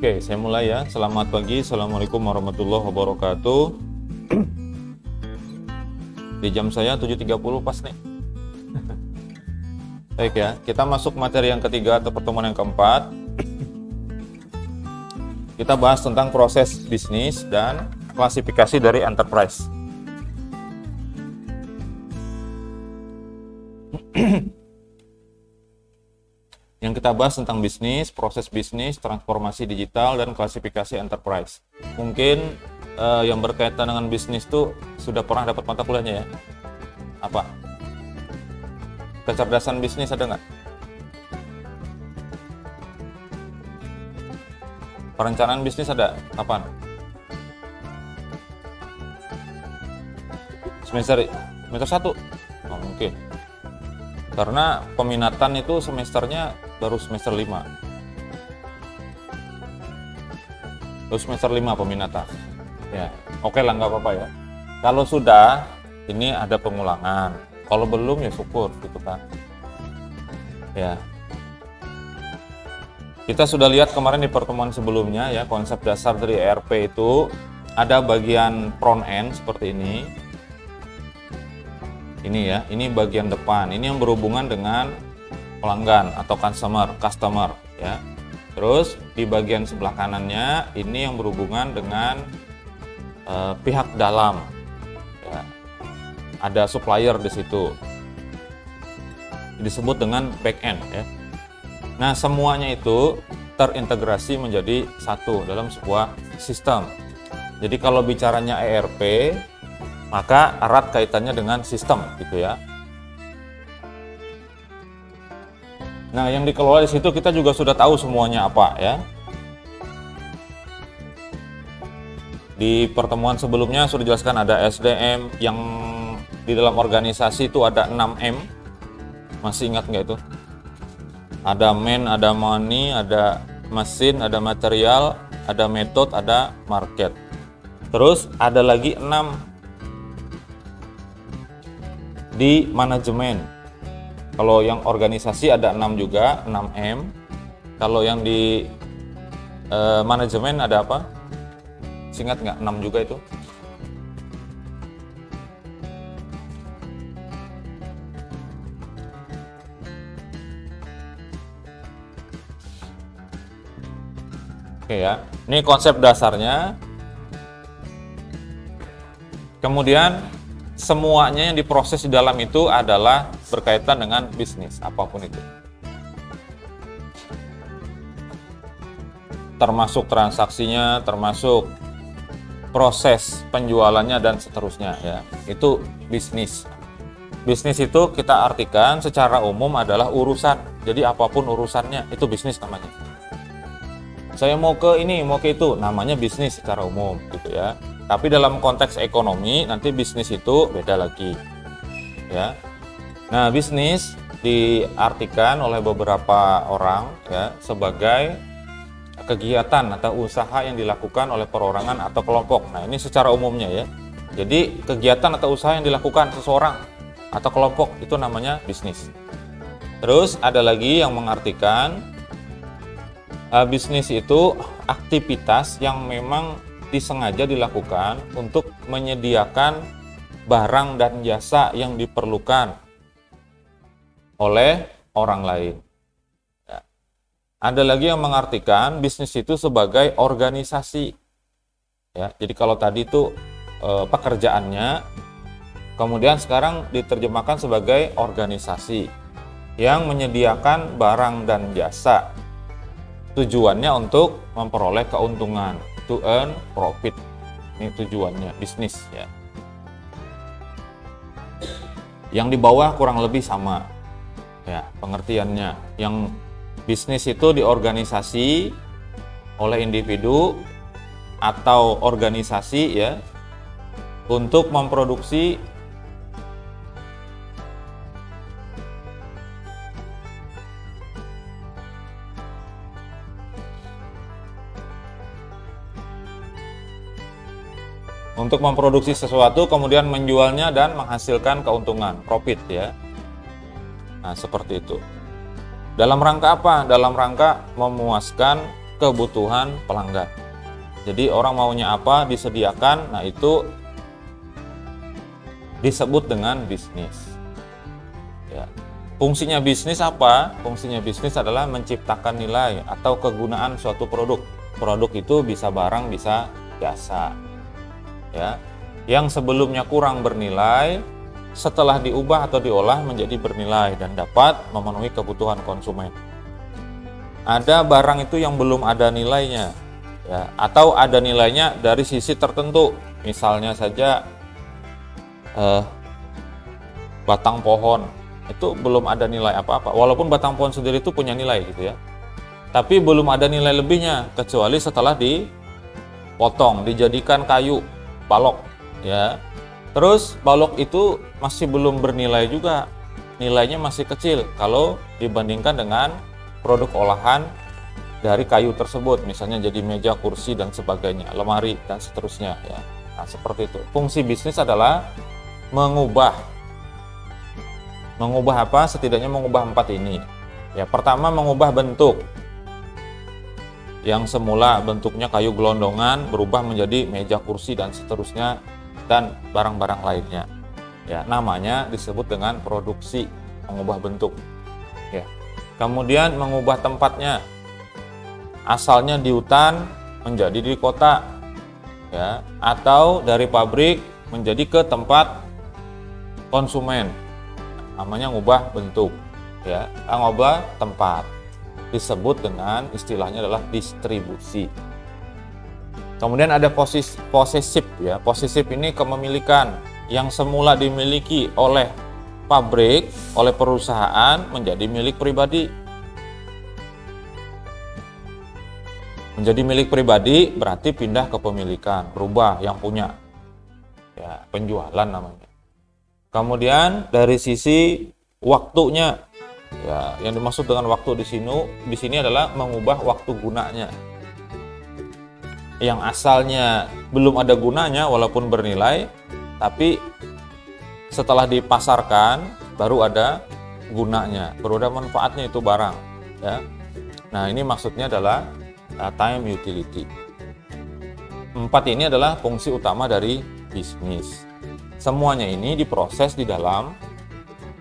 Oke, saya mulai ya. Selamat pagi, Assalamualaikum warahmatullahi wabarakatuh. Di jam saya 7.30 pas nih. Baik ya, kita masuk materi yang ketiga atau pertemuan yang keempat. Kita bahas tentang proses bisnis dan klasifikasi dari enterprise. Yang kita bahas tentang bisnis, proses bisnis, transformasi digital, dan klasifikasi enterprise. Mungkin yang berkaitan dengan bisnis tuh sudah pernah dapat mata kuliahnya ya? Apa? Kecerdasan bisnis ada nggak? Perencanaan bisnis ada? Kapan? Semester 1? Oh, mungkin. Karena peminatan itu semesternya baru semester 5. Baru semester 5 peminatan. Ya, oke lah, nggak apa-apa ya. Kalau sudah, ini ada pengulangan. Kalau belum ya syukur gitu kan. Ya. Kita sudah lihat kemarin di pertemuan sebelumnya ya, konsep dasar dari ERP itu ada bagian front end seperti ini. Ini ya, ini bagian depan. Ini yang berhubungan dengan pelanggan atau customer ya. Terus di bagian sebelah kanannya ini yang berhubungan dengan pihak dalam. Ya. Ada supplier di situ. Disebut dengan back end ya. Nah, semuanya itu terintegrasi menjadi satu dalam sebuah sistem. Jadi kalau bicaranya ERP, maka erat kaitannya dengan sistem gitu ya. Nah, yang dikelola di situ kita juga sudah tahu semuanya apa ya. Di pertemuan sebelumnya sudah dijelaskan ada SDM, yang di dalam organisasi itu ada 6M. Masih ingat nggak itu? Ada man, ada money, ada mesin, ada material, ada method, ada market. Terus ada lagi 6 di manajemen. Kalau yang organisasi ada 6 juga, 6M. Kalau yang di manajemen ada apa? Ingat nggak 6 juga itu? Oke ya, ini konsep dasarnya. Kemudian semuanya yang diproses di dalam itu adalah berkaitan dengan bisnis, apapun itu. Termasuk transaksinya, termasuk proses penjualannya, dan seterusnya ya. Itu bisnis. Bisnis itu kita artikan secara umum adalah urusan. Jadi apapun urusannya, itu bisnis namanya. Saya mau ke ini, mau ke itu, namanya bisnis secara umum gitu ya. Tapi dalam konteks ekonomi nanti bisnis itu beda lagi. Ya. Nah, bisnis diartikan oleh beberapa orang ya sebagai kegiatan atau usaha yang dilakukan oleh perorangan atau kelompok. Nah, ini secara umumnya ya. Jadi, kegiatan atau usaha yang dilakukan seseorang atau kelompok itu namanya bisnis. Terus ada lagi yang mengartikan bisnis itu aktivitas yang memang disengaja dilakukan untuk menyediakan barang dan jasa yang diperlukan oleh orang lain. Ya. Ada lagi yang mengartikan bisnis itu sebagai organisasi. Ya, jadi kalau tadi itu pekerjaannya, kemudian sekarang diterjemahkan sebagai organisasi yang menyediakan barang dan jasa. Tujuannya untuk memperoleh keuntungan, to earn profit. Ini tujuannya bisnis ya. Yang di bawah kurang lebih sama ya pengertiannya. Yang bisnis itu diorganisasi oleh individu atau organisasi ya untuk memproduksi sesuatu, kemudian menjualnya dan menghasilkan keuntungan, profit ya. Nah, seperti itu. Dalam rangka apa? Dalam rangka memuaskan kebutuhan pelanggan. Jadi orang maunya apa disediakan, nah itu disebut dengan bisnis. Ya. Fungsinya bisnis apa? Fungsinya bisnis adalah menciptakan nilai atau kegunaan suatu produk. Produk itu bisa barang, bisa jasa. Ya. Yang sebelumnya kurang bernilai, setelah diubah atau diolah menjadi bernilai dan dapat memenuhi kebutuhan konsumen. Ada barang itu yang belum ada nilainya, ya, atau ada nilainya dari sisi tertentu. Misalnya saja batang pohon itu belum ada nilai apa-apa, walaupun batang pohon sendiri itu punya nilai gitu ya, tapi belum ada nilai lebihnya kecuali setelah dipotong, dijadikan kayu balok, ya. Terus balok itu masih belum bernilai juga, nilainya masih kecil kalau dibandingkan dengan produk olahan dari kayu tersebut, misalnya jadi meja, kursi dan sebagainya, lemari dan seterusnya, ya. Nah, seperti itu. Fungsi bisnis adalah mengubah apa? Setidaknya mengubah 4 ini. Ya, pertama mengubah bentuk. Yang semula bentuknya kayu gelondongan berubah menjadi meja, kursi dan seterusnya dan barang-barang lainnya. Ya, namanya disebut dengan produksi, mengubah bentuk. Ya. Kemudian mengubah tempatnya. Asalnya di hutan menjadi di kota. Ya, atau dari pabrik menjadi ke tempat konsumen. Namanya ngubah bentuk. Ya, ngubah tempat. Disebut dengan istilahnya adalah distribusi. Kemudian ada posesif, ya. Posesif ini kepemilikan yang semula dimiliki oleh pabrik, oleh perusahaan menjadi milik pribadi. Menjadi milik pribadi berarti pindah kepemilikan, berubah yang punya. Ya, penjualan namanya. Kemudian dari sisi waktunya, ya, yang dimaksud dengan waktu di sini adalah mengubah waktu gunanya. Yang asalnya belum ada gunanya walaupun bernilai, tapi setelah dipasarkan baru ada gunanya, baru ada manfaatnya itu barang, ya. Nah, ini maksudnya adalah time utility. 4 ini adalah fungsi utama dari bisnis. Semuanya ini diproses di dalam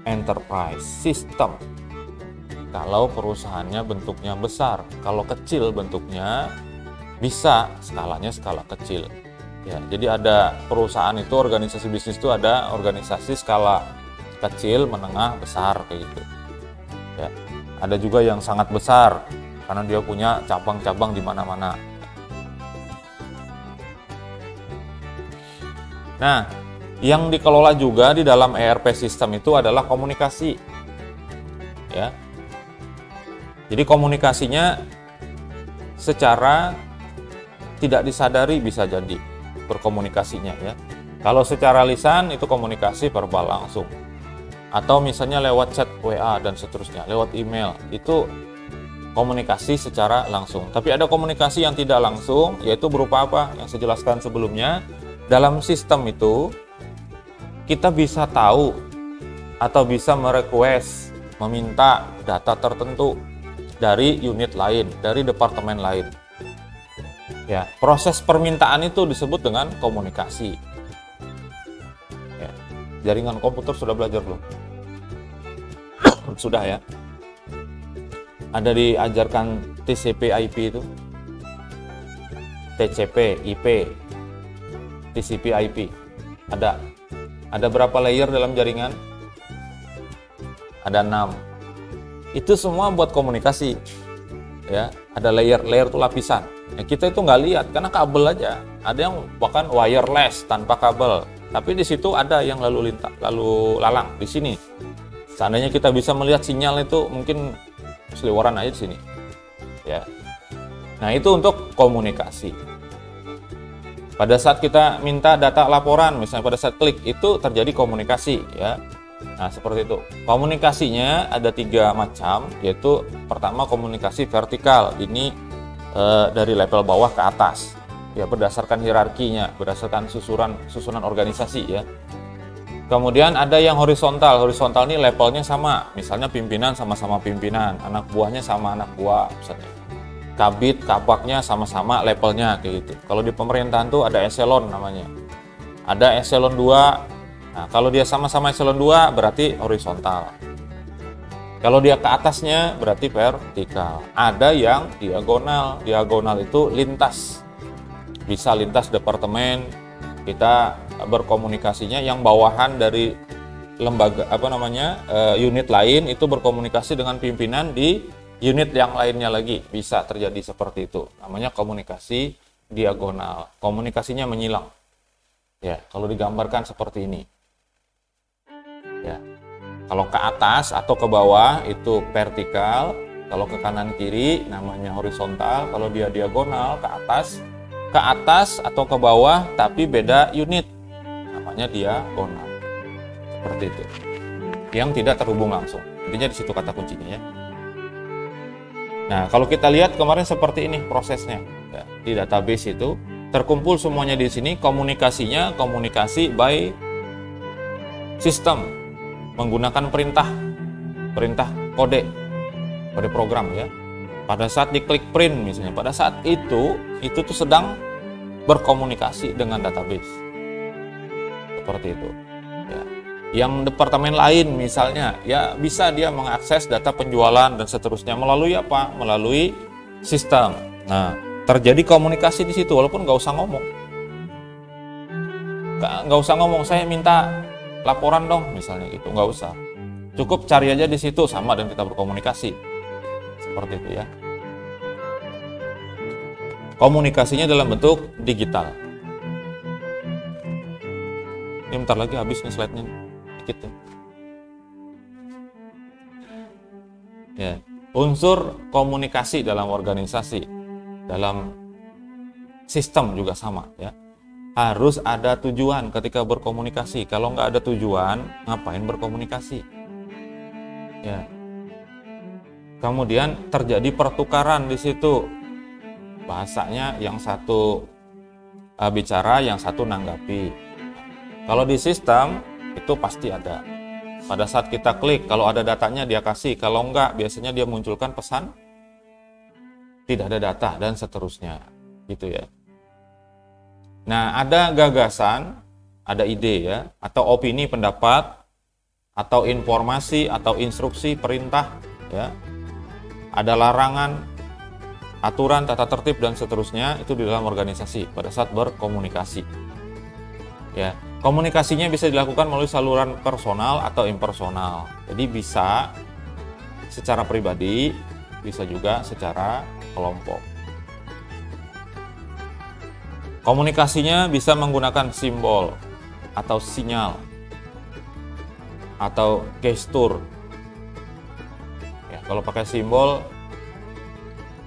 enterprise system. Kalau perusahaannya bentuknya besar, kalau kecil bentuknya bisa skalanya skala kecil. Ya, jadi ada perusahaan itu, organisasi bisnis itu ada organisasi skala kecil, menengah, besar kayak gitu. Ya, ada juga yang sangat besar karena dia punya cabang-cabang di mana-mana. Nah, yang dikelola juga di dalam ERP sistem itu adalah komunikasi. Ya. Jadi komunikasinya secara tidak disadari bisa jadi berkomunikasinya, ya. Kalau secara lisan itu komunikasi verbal langsung, atau misalnya lewat chat WA dan seterusnya, lewat email itu komunikasi secara langsung. Tapi ada komunikasi yang tidak langsung, yaitu berupa apa? Yang saya jelaskan sebelumnya. Dalam sistem itu kita bisa tahu atau bisa merequest, meminta data tertentu dari unit lain, dari departemen lain. Ya, proses permintaan itu disebut dengan komunikasi. Ya, jaringan komputer sudah belajar belum? Sudah, ya. Ada diajarkan TCP/IP itu, TCP, IP, TCP/IP. Ada berapa layer dalam jaringan? Ada 6. Itu semua buat komunikasi. Ya, ada layer itu lapisan. Ya, kita itu nggak lihat karena kabel aja. Ada yang bahkan wireless tanpa kabel. Tapi di situ ada yang lalu lalang di sini. Seandainya kita bisa melihat sinyal itu mungkin seliweran aja di sini. Ya. Nah, itu untuk komunikasi. Pada saat kita minta data laporan, misalnya pada saat klik itu terjadi komunikasi, ya. Nah, seperti itu. Komunikasinya ada 3 macam, yaitu pertama komunikasi vertikal. Ini dari level bawah ke atas, ya, berdasarkan hierarkinya, berdasarkan susunan organisasi, ya. Kemudian ada yang horizontal. Horizontal ini levelnya sama, misalnya pimpinan sama-sama pimpinan, anak buahnya sama anak buah, misalnya. kabit, kabaknya sama-sama levelnya kayak gitu. Kalau di pemerintahan tuh ada eselon namanya. Ada eselon 2. Nah, kalau dia sama-sama eselon 2 berarti horizontal. Kalau dia ke atasnya berarti vertikal. Ada yang diagonal. Diagonal itu lintas. Bisa lintas departemen. Kita berkomunikasinya yang bawahan dari lembaga unit lain itu berkomunikasi dengan pimpinan di unit yang lainnya lagi, bisa terjadi seperti itu. Namanya komunikasi diagonal. Komunikasinya menyilang. Ya, kalau digambarkan seperti ini. Ya. Kalau ke atas atau ke bawah itu vertikal, kalau ke kanan kiri namanya horizontal, kalau dia diagonal ke atas atau ke bawah tapi beda unit. Namanya diagonal. Seperti itu. Yang tidak terhubung langsung. Intinya di situ kata kuncinya ya. Nah, kalau kita lihat kemarin seperti ini prosesnya. Ya, di database itu terkumpul semuanya di sini, komunikasinya komunikasi by sistem menggunakan perintah kode program ya. Pada saat diklik print misalnya, pada saat itu tuh sedang berkomunikasi dengan database. Seperti itu. Ya. Yang departemen lain misalnya, ya bisa dia mengakses data penjualan dan seterusnya melalui apa? Melalui sistem. Nah, terjadi komunikasi di situ walaupun nggak usah ngomong. Nggak usah ngomong, saya minta laporan dong misalnya gitu, nggak usah. Cukup cari aja di situ sama dan kita berkomunikasi. Seperti itu ya. Komunikasinya dalam bentuk digital. Ini bentar lagi habis nih slide-nya. Dikit ya. Ya. Unsur komunikasi dalam organisasi, dalam sistem juga sama ya. Harus ada tujuan ketika berkomunikasi. Kalau nggak ada tujuan, ngapain berkomunikasi? Ya. Kemudian terjadi pertukaran di situ. Bahasanya yang satu bicara, yang satu nanggapi. Kalau di sistem itu pasti ada. Pada saat kita klik, kalau ada datanya dia kasih, kalau enggak biasanya dia munculkan pesan tidak ada data dan seterusnya. Gitu ya. Nah, ada gagasan, ada ide ya, atau opini, pendapat, atau informasi, atau instruksi, perintah ya. Ada larangan, aturan, tata tertib dan seterusnya itu di dalam organisasi pada saat berkomunikasi. Ya, komunikasinya bisa dilakukan melalui saluran personal atau impersonal. Jadi bisa secara pribadi, bisa juga secara kelompok. Komunikasinya bisa menggunakan simbol atau sinyal atau gestur. Ya, kalau pakai simbol,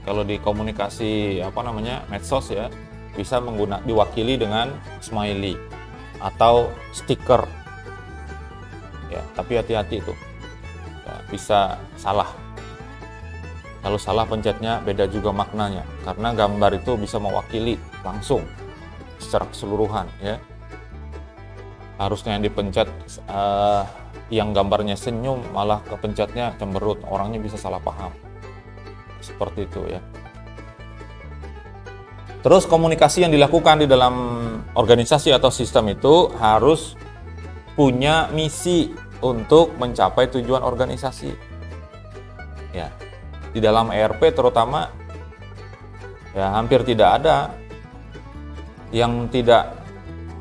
kalau di komunikasi medsos ya, bisa diwakili dengan smiley atau stiker. Ya, tapi hati-hati itu. Ya, bisa salah. Kalau salah pencetnya beda juga maknanya, karena gambar itu bisa mewakili langsung secara keseluruhan ya. Harusnya yang dipencet yang gambarnya senyum malah kepencetnya cemberut, orangnya bisa salah paham. Seperti itu ya. Terus komunikasi yang dilakukan di dalam organisasi atau sistem itu harus punya misi untuk mencapai tujuan organisasi. Ya. Di dalam ERP terutama ya hampir tidak ada yang tidak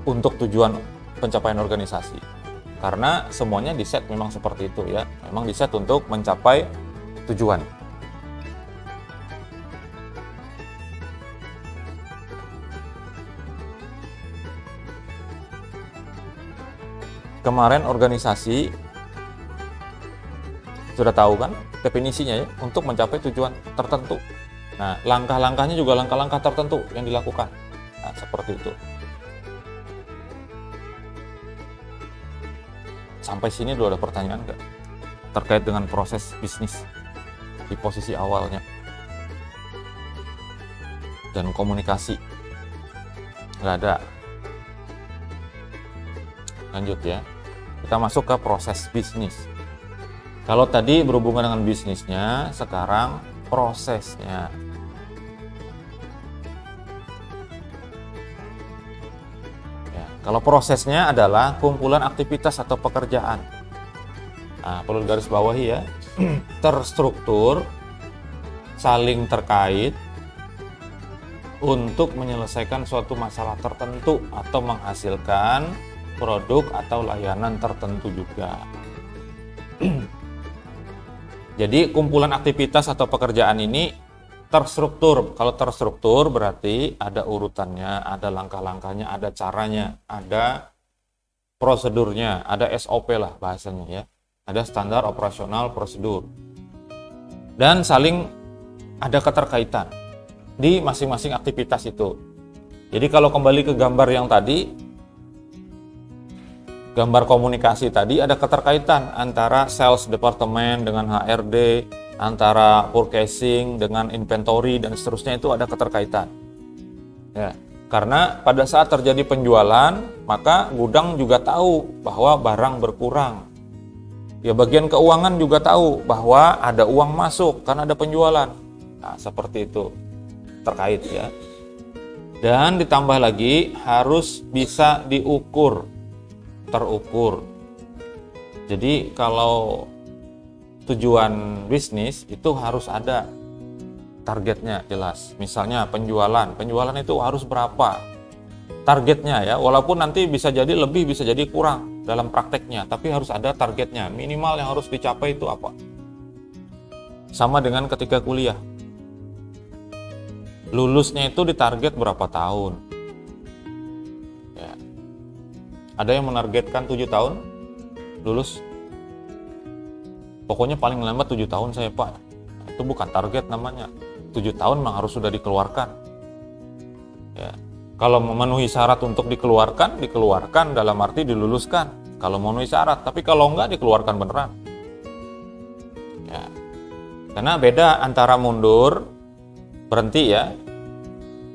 untuk tujuan pencapaian organisasi. Karena semuanya di-set memang seperti itu ya. Memang di-set untuk mencapai tujuan. Kemarin organisasi sudah tahu kan definisinya ya, untuk mencapai tujuan tertentu. Nah, langkah-langkahnya juga langkah-langkah tertentu yang dilakukan. Nah, seperti itu. Sampai sini dulu ada pertanyaan nggak terkait dengan proses bisnis di posisi awalnya dan komunikasi? Nggak ada. Lanjut ya, kita masuk ke proses bisnis. Kalau tadi berhubungan dengan bisnisnya, sekarang prosesnya. Kalau prosesnya adalah kumpulan aktivitas atau pekerjaan. Nah, perlu garis bawahi ya. Terstruktur, saling terkait untuk menyelesaikan suatu masalah tertentu atau menghasilkan produk atau layanan tertentu juga. Jadi kumpulan aktivitas atau pekerjaan ini terstruktur. Kalau terstruktur berarti ada urutannya, ada langkah-langkahnya, ada caranya, ada prosedurnya, ada SOP lah bahasanya ya. Ada standar operasional prosedur. Dan saling ada keterkaitan di masing-masing aktivitas itu. Jadi kalau kembali ke gambar yang tadi, gambar komunikasi tadi, ada keterkaitan antara sales department dengan HRD, antara purchasing dengan inventory dan seterusnya, itu ada keterkaitan. Ya, karena pada saat terjadi penjualan, maka gudang juga tahu bahwa barang berkurang. Ya, bagian keuangan juga tahu bahwa ada uang masuk karena ada penjualan. Nah, seperti itu. Terkait ya. Dan ditambah lagi harus bisa diukur, terukur. Jadi kalau tujuan bisnis itu harus ada targetnya jelas. Misalnya penjualan itu harus berapa targetnya ya, walaupun nanti bisa jadi lebih bisa jadi kurang dalam prakteknya, tapi harus ada targetnya, minimal yang harus dicapai itu apa. Sama dengan ketika kuliah, lulusnya itu ditarget berapa tahun ya. Ada yang menargetkan 7 tahun lulus, pokoknya paling lambat 7 tahun saya Pak. Itu bukan target namanya. 7 tahun memang harus sudah dikeluarkan ya. Kalau memenuhi syarat untuk dikeluarkan dalam arti diluluskan kalau memenuhi syarat, tapi kalau enggak dikeluarkan beneran ya. Karena beda antara mundur berhenti ya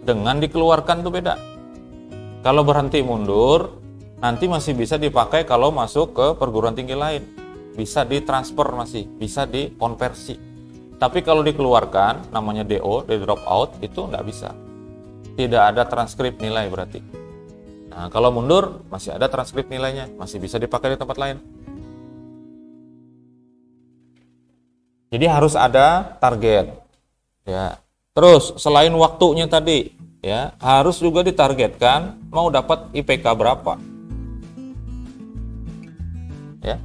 dengan dikeluarkan tuh beda. Kalau berhenti mundur nanti masih bisa dipakai kalau masuk ke perguruan tinggi lain, bisa ditransfer, masih bisa dikonversi. Tapi kalau dikeluarkan namanya DO, di drop out, itu nggak bisa. Tidak ada transkrip nilai berarti. Nah, kalau mundur masih ada transkrip nilainya, masih bisa dipakai di tempat lain. Jadi harus ada target. Ya. Terus selain waktunya tadi, ya, harus juga ditargetkan mau dapat IPK berapa. Ya.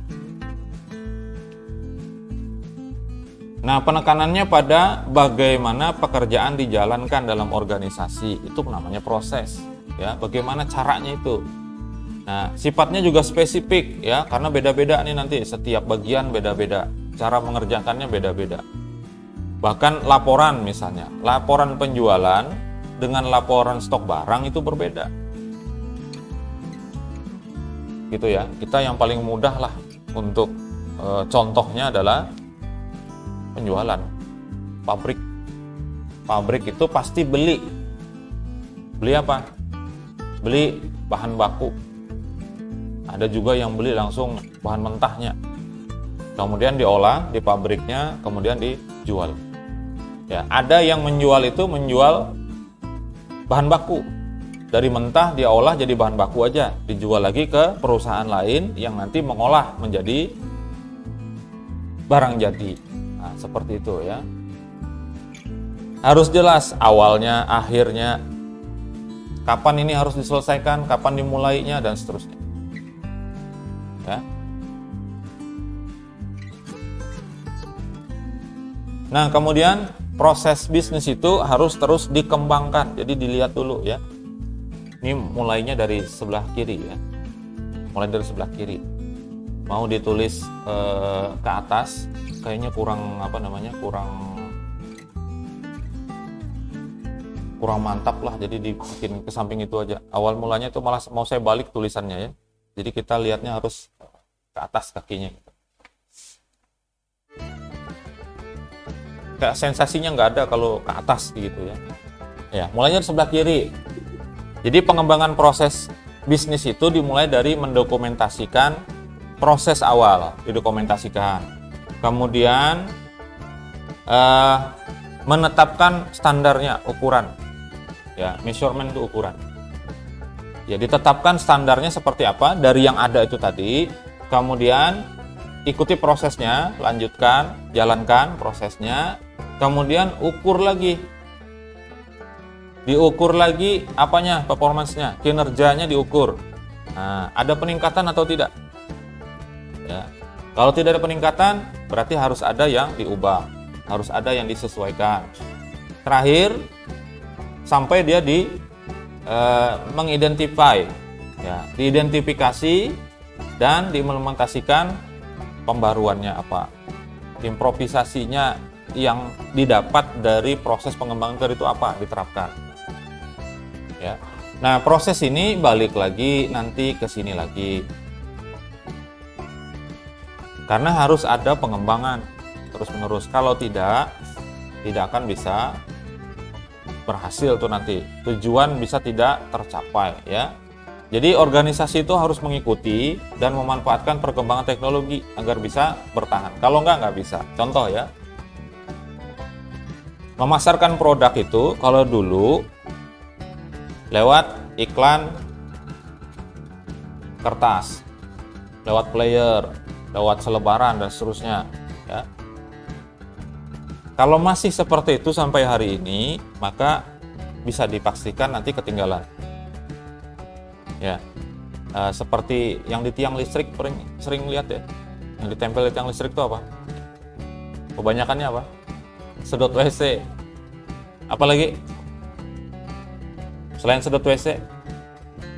Nah, penekanannya pada bagaimana pekerjaan dijalankan dalam organisasi, itu namanya proses, ya. Bagaimana caranya itu. Nah, sifatnya juga spesifik, ya, karena beda-beda nih nanti setiap bagian beda-beda, cara mengerjakannya beda-beda. Bahkan laporan misalnya, laporan penjualan dengan laporan stok barang itu berbeda. Gitu ya. Kita yang paling mudah lah untuk contohnya adalah penjualan pabrik itu pasti beli apa? Beli bahan baku. Ada juga yang beli langsung bahan mentahnya, kemudian diolah di pabriknya, kemudian dijual ya. Ada yang menjual bahan baku dari mentah, diolah jadi bahan baku aja, dijual lagi ke perusahaan lain yang nanti mengolah menjadi barang jadi. Nah, seperti itu ya. Harus jelas awalnya, akhirnya, kapan ini harus diselesaikan, kapan dimulainya, dan seterusnya. Ya. Nah, kemudian proses bisnis itu harus terus dikembangkan. Jadi dilihat dulu ya. Ini mulainya dari sebelah kiri ya. Mulai dari sebelah kiri. Mau ditulis ke atas, kayaknya kurang mantap lah, jadi dibikin ke samping itu aja. Awal mulanya itu malah mau saya balik tulisannya ya, jadi kita lihatnya harus ke atas kakinya. Kayak sensasinya nggak ada kalau ke atas gitu ya. Ya, mulainya di sebelah kiri. Jadi pengembangan proses bisnis itu dimulai dari mendokumentasikan proses awal, didokumentasikan. Kemudian menetapkan standarnya, ukuran. Ya, measurement itu ukuran. Ya, ditetapkan standarnya seperti apa dari yang ada itu tadi, kemudian ikuti prosesnya, lanjutkan, jalankan prosesnya, kemudian ukur lagi. Diukur lagi apanya, performance-nya, kinerjanya diukur. Nah, ada peningkatan atau tidak? Ya. Kalau tidak ada peningkatan, berarti harus ada yang diubah, harus ada yang disesuaikan. Terakhir, sampai dia mengidentify, ya, diidentifikasi dan diimplementasikan pembaruannya apa, improvisasinya yang didapat dari proses pengembangan code itu apa, diterapkan. Ya. Nah, proses ini balik lagi nanti ke sini lagi. Karena harus ada pengembangan terus-menerus. Kalau tidak akan bisa berhasil tuh nanti. Tujuan bisa tidak tercapai, ya. Jadi organisasi itu harus mengikuti dan memanfaatkan perkembangan teknologi agar bisa bertahan. Kalau nggak bisa. Contoh ya. Memasarkan produk itu kalau dulu lewat iklan kertas, lewat player, lewat selebaran dan seterusnya, ya. Kalau masih seperti itu sampai hari ini, maka bisa dipastikan nanti ketinggalan. Ya, seperti yang di tiang listrik sering lihat ya, yang ditempel di tiang listrik itu apa? Kebanyakannya apa? Sedot WC. Apalagi? Selain sedot WC,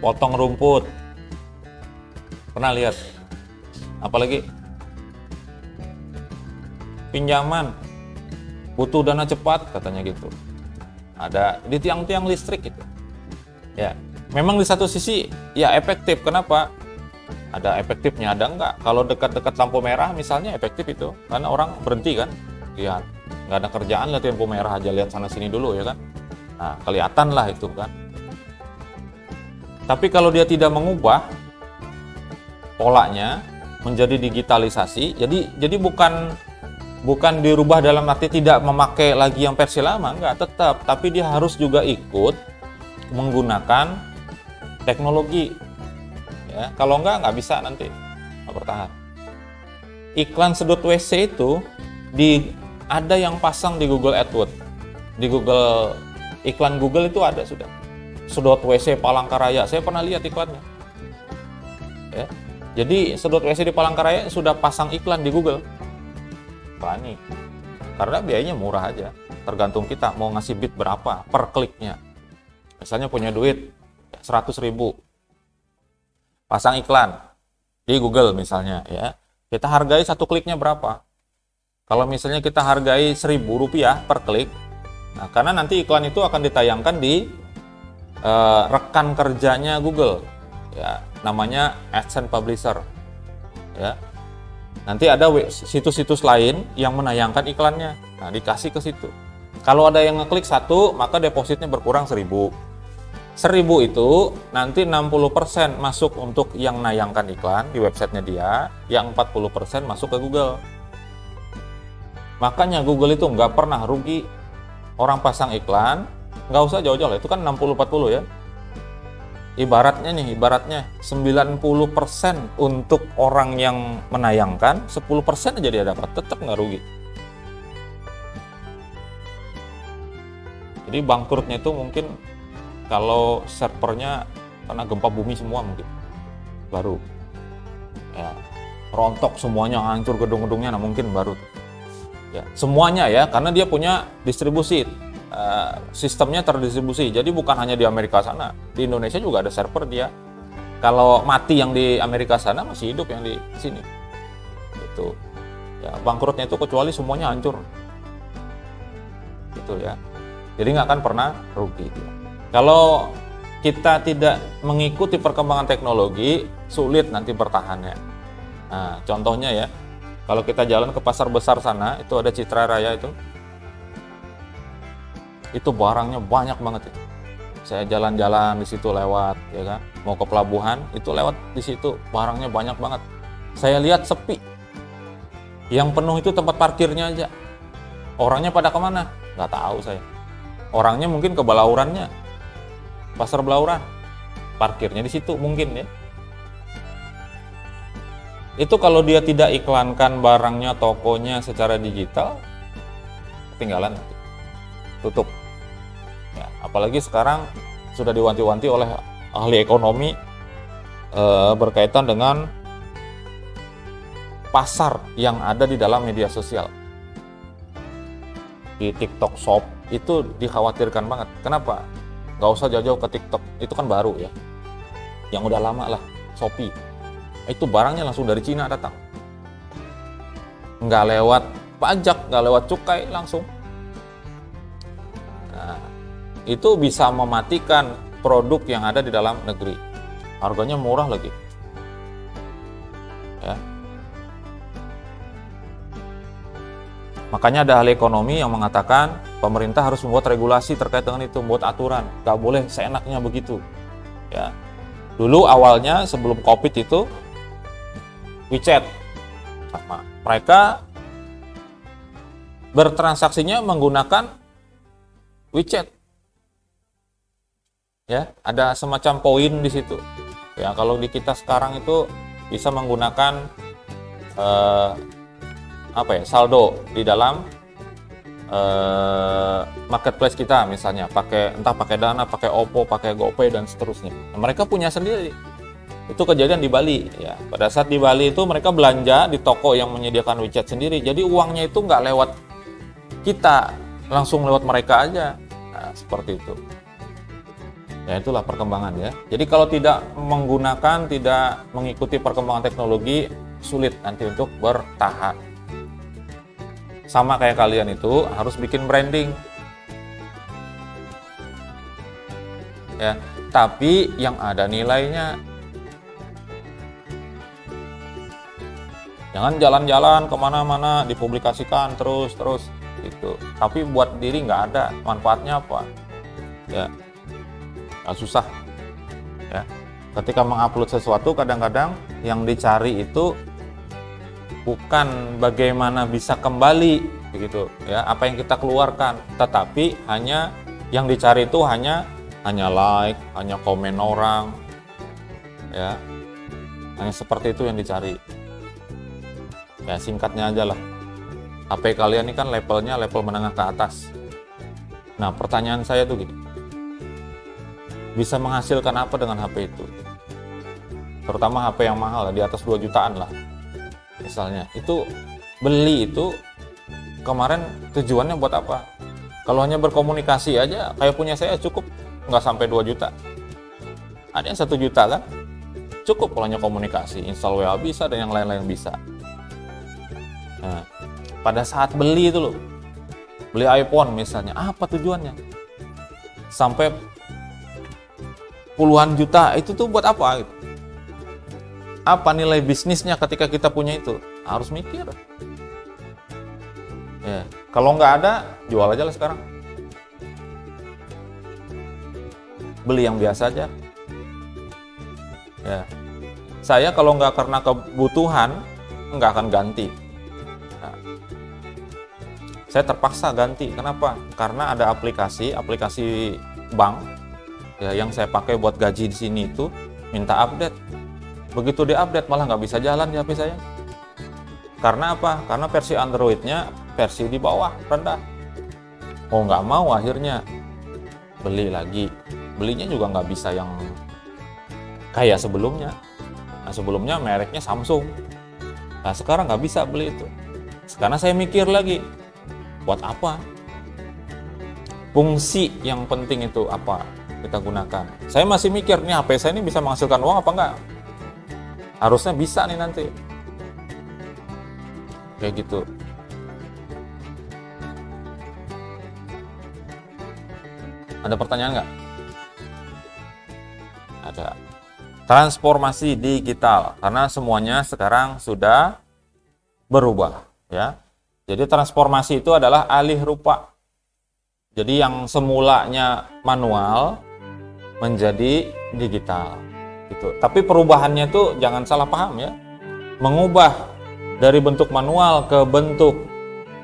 potong rumput. Pernah lihat? Apalagi? Pinjaman. Butuh dana cepat katanya gitu. Ada di tiang-tiang listrik gitu. Ya, memang di satu sisi ya efektif. Kenapa? Ada efektifnya, ada enggak? Kalau dekat-dekat lampu merah misalnya efektif itu, karena orang berhenti kan, lihat nggak ada kerjaan, lihat lampu merah aja, lihat sana sini dulu ya kan. Nah, kelihatan lah itu kan. Tapi kalau dia tidak mengubah polanya menjadi digitalisasi, jadi bukan dirubah dalam arti tidak memakai lagi yang versi lama, enggak, tetap, tapi dia harus juga ikut menggunakan teknologi. Ya, kalau enggak bisa nanti nggak bertahan. Iklan sedot WC itu ada yang pasang di Google AdWords. Di Google iklan Google itu ada sudah. Sedot WC Palangkaraya, saya pernah lihat iklannya. Ya. Jadi sedot WC di Palangkaraya sudah pasang iklan di Google. Berani. Karena biayanya murah aja. Tergantung kita mau ngasih bid berapa per kliknya. Misalnya punya duit 100.000. Pasang iklan di Google misalnya ya. Kita hargai satu kliknya berapa? Kalau misalnya kita hargai Rp1.000 per klik. Nah, karena nanti iklan itu akan ditayangkan di rekan kerjanya Google. Ya, namanya AdSense Publisher. Ya. Nanti ada situs-situs lain yang menayangkan iklannya. Nah, dikasih ke situ. Kalau ada yang ngeklik satu, maka depositnya berkurang 1.000. 1.000 itu nanti 60% masuk untuk yang nayangkan iklan di websitenya dia, yang 40% masuk ke Google. Makanya Google itu nggak pernah rugi. Orang pasang iklan, nggak usah jauh-jauh, itu kan 60-40 ya. Ibaratnya 90% untuk orang yang menayangkan, 10% aja dia dapat, tetap nggak rugi. Jadi bangkrutnya itu mungkin kalau servernya karena gempa bumi semua mungkin baru. Ya, rontok semuanya, hancur gedung-gedungnya, nah mungkin baru. Ya, semuanya ya, karena dia punya distribusi. Sistemnya terdistribusi, jadi bukan hanya di Amerika sana, di Indonesia juga ada server dia. Kalau mati yang di Amerika sana, masih hidup yang di sini. Itu ya, bangkrutnya itu kecuali semuanya hancur. Gitu ya. Jadi nggak akan pernah rugi. Kalau kita tidak mengikuti perkembangan teknologi, sulit nanti bertahannya. Nah, contohnya ya, kalau kita jalan ke pasar besar sana, itu ada Citra Raya itu barangnya banyak banget itu. Saya jalan-jalan di situ lewat, ya kan, mau ke pelabuhan, itu lewat di situ, barangnya banyak banget. Saya lihat sepi. Yang penuh itu tempat parkirnya aja. Orangnya pada kemana? Nggak tahu saya. Orangnya mungkin ke Balaurannya, pasar Belauran. parkirnya di situ mungkin ya. Itu kalau dia tidak iklankan barangnya, tokonya secara digital, ketinggalan, tutup. Ya, apalagi sekarang sudah diwanti-wanti oleh ahli ekonomi berkaitan dengan pasar yang ada di dalam media sosial. Di TikTok Shop itu dikhawatirkan banget. Kenapa? Nggak usah jauh-jauh ke TikTok, itu kan baru ya. Yang udah lama lah, Shopee. Itu barangnya langsung dari Cina datang. Nggak lewat pajak, nggak lewat cukai, langsung. Nah, itu bisa mematikan produk yang ada di dalam negeri. Harganya murah lagi. Ya. Makanya ada ahli ekonomi yang mengatakan pemerintah harus membuat regulasi terkait dengan itu, membuat aturan. Nggak boleh seenaknya begitu. Ya. Dulu awalnya sebelum COVID itu WeChat sama mereka bertransaksinya menggunakan WeChat. Ya, ada semacam poin di situ. Ya, kalau di kita sekarang itu bisa menggunakan saldo di dalam marketplace kita, misalnya entah pakai Dana, pakai Oppo, pakai GoPay dan seterusnya. Nah, mereka punya sendiri. Itu kejadian di Bali ya. Pada saat di Bali itu mereka belanja di toko yang menyediakan WeChat sendiri. Jadi uangnya itu nggak lewat kita, langsung lewat mereka aja. Nah, seperti itu. Ya, itulah perkembangan ya. Jadi kalau tidak mengikuti perkembangan teknologi, sulit nanti untuk bertahan. Sama kayak kalian itu harus bikin branding. Ya, tapi yang ada nilainya. Jangan jalan-jalan kemana-mana dipublikasikan terus gitu. Tapi buat diri nggak ada manfaatnya apa? Ya, susah. Ya, ketika mengupload sesuatu kadang-kadang yang dicari itu bukan bagaimana bisa kembali begitu ya apa yang kita keluarkan, tetapi hanya yang dicari itu hanya like, hanya komen orang, ya, hanya seperti itu yang dicari. Ya, singkatnya aja lah, HP kalian ini kan levelnya level menengah ke atas. Nah, pertanyaan saya tuh gini, bisa menghasilkan apa dengan HP itu? Terutama HP yang mahal, di atas 2 jutaan lah. Misalnya, itu beli itu kemarin tujuannya buat apa? Kalau hanya berkomunikasi aja, kayak punya saya cukup, nggak sampai 2 juta. Ada yang 1 juta kan? Cukup kalau hanya komunikasi, install WA bisa dan yang lain-lain bisa. Nah, pada saat beli itu loh, beli iPhone misalnya, apa tujuannya? Sampai puluhan juta, itu tuh buat apa gitu? Apa nilai bisnisnya ketika kita punya itu? Harus mikir. Ya, kalau nggak ada, jual aja lah sekarang. Beli yang biasa aja. Ya, saya kalau nggak karena kebutuhan, nggak akan ganti. Nah, saya terpaksa ganti. Kenapa? Karena ada aplikasi bank ya, yang saya pakai buat gaji di sini itu minta update. Begitu di-update malah nggak bisa jalan di HP saya. Karena apa? Karena versi Android-nya versi di bawah, rendah. Oh, nggak mau akhirnya beli lagi. Belinya juga nggak bisa yang kayak sebelumnya. Nah, sebelumnya mereknya Samsung. Nah, sekarang nggak bisa beli itu. Sekarang saya mikir lagi, buat apa? Fungsi yang penting itu apa kita gunakan? Saya masih mikir, nih HP saya ini bisa menghasilkan uang apa enggak? Harusnya bisa nih nanti. Kayak gitu. Ada pertanyaan nggak? Ada. Transformasi digital, karena semuanya sekarang sudah berubah, ya. Jadi transformasi itu adalah alih rupa. Jadi yang semulanya manual menjadi digital, gitu. Tapi perubahannya itu jangan salah paham ya. Mengubah dari bentuk manual ke bentuk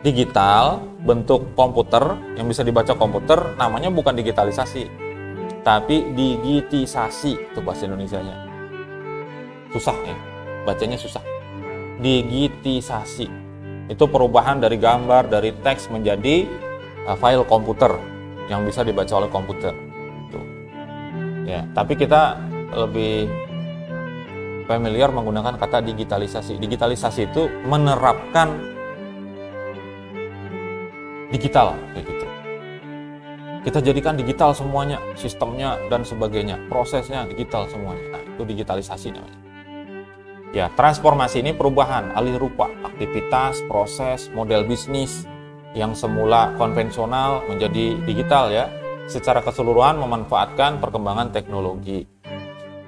digital, bentuk komputer yang bisa dibaca komputer, namanya bukan digitalisasi. tapi digitisasi, itu bahasa Indonesianya. Susah ya, bacanya susah. Digitisasi itu perubahan dari gambar, dari teks menjadi file komputer yang bisa dibaca oleh komputer. Tuh. Ya, tapi kita lebih familiar menggunakan kata digitalisasi. Digitalisasi itu menerapkan digital, kayak gitu. Kita jadikan digital semuanya, sistemnya dan sebagainya, prosesnya digital semuanya. Nah, itu digitalisasi namanya. Ya, transformasi ini perubahan, alih rupa, aktivitas, proses, model bisnis yang semula konvensional menjadi digital ya, secara keseluruhan memanfaatkan perkembangan teknologi.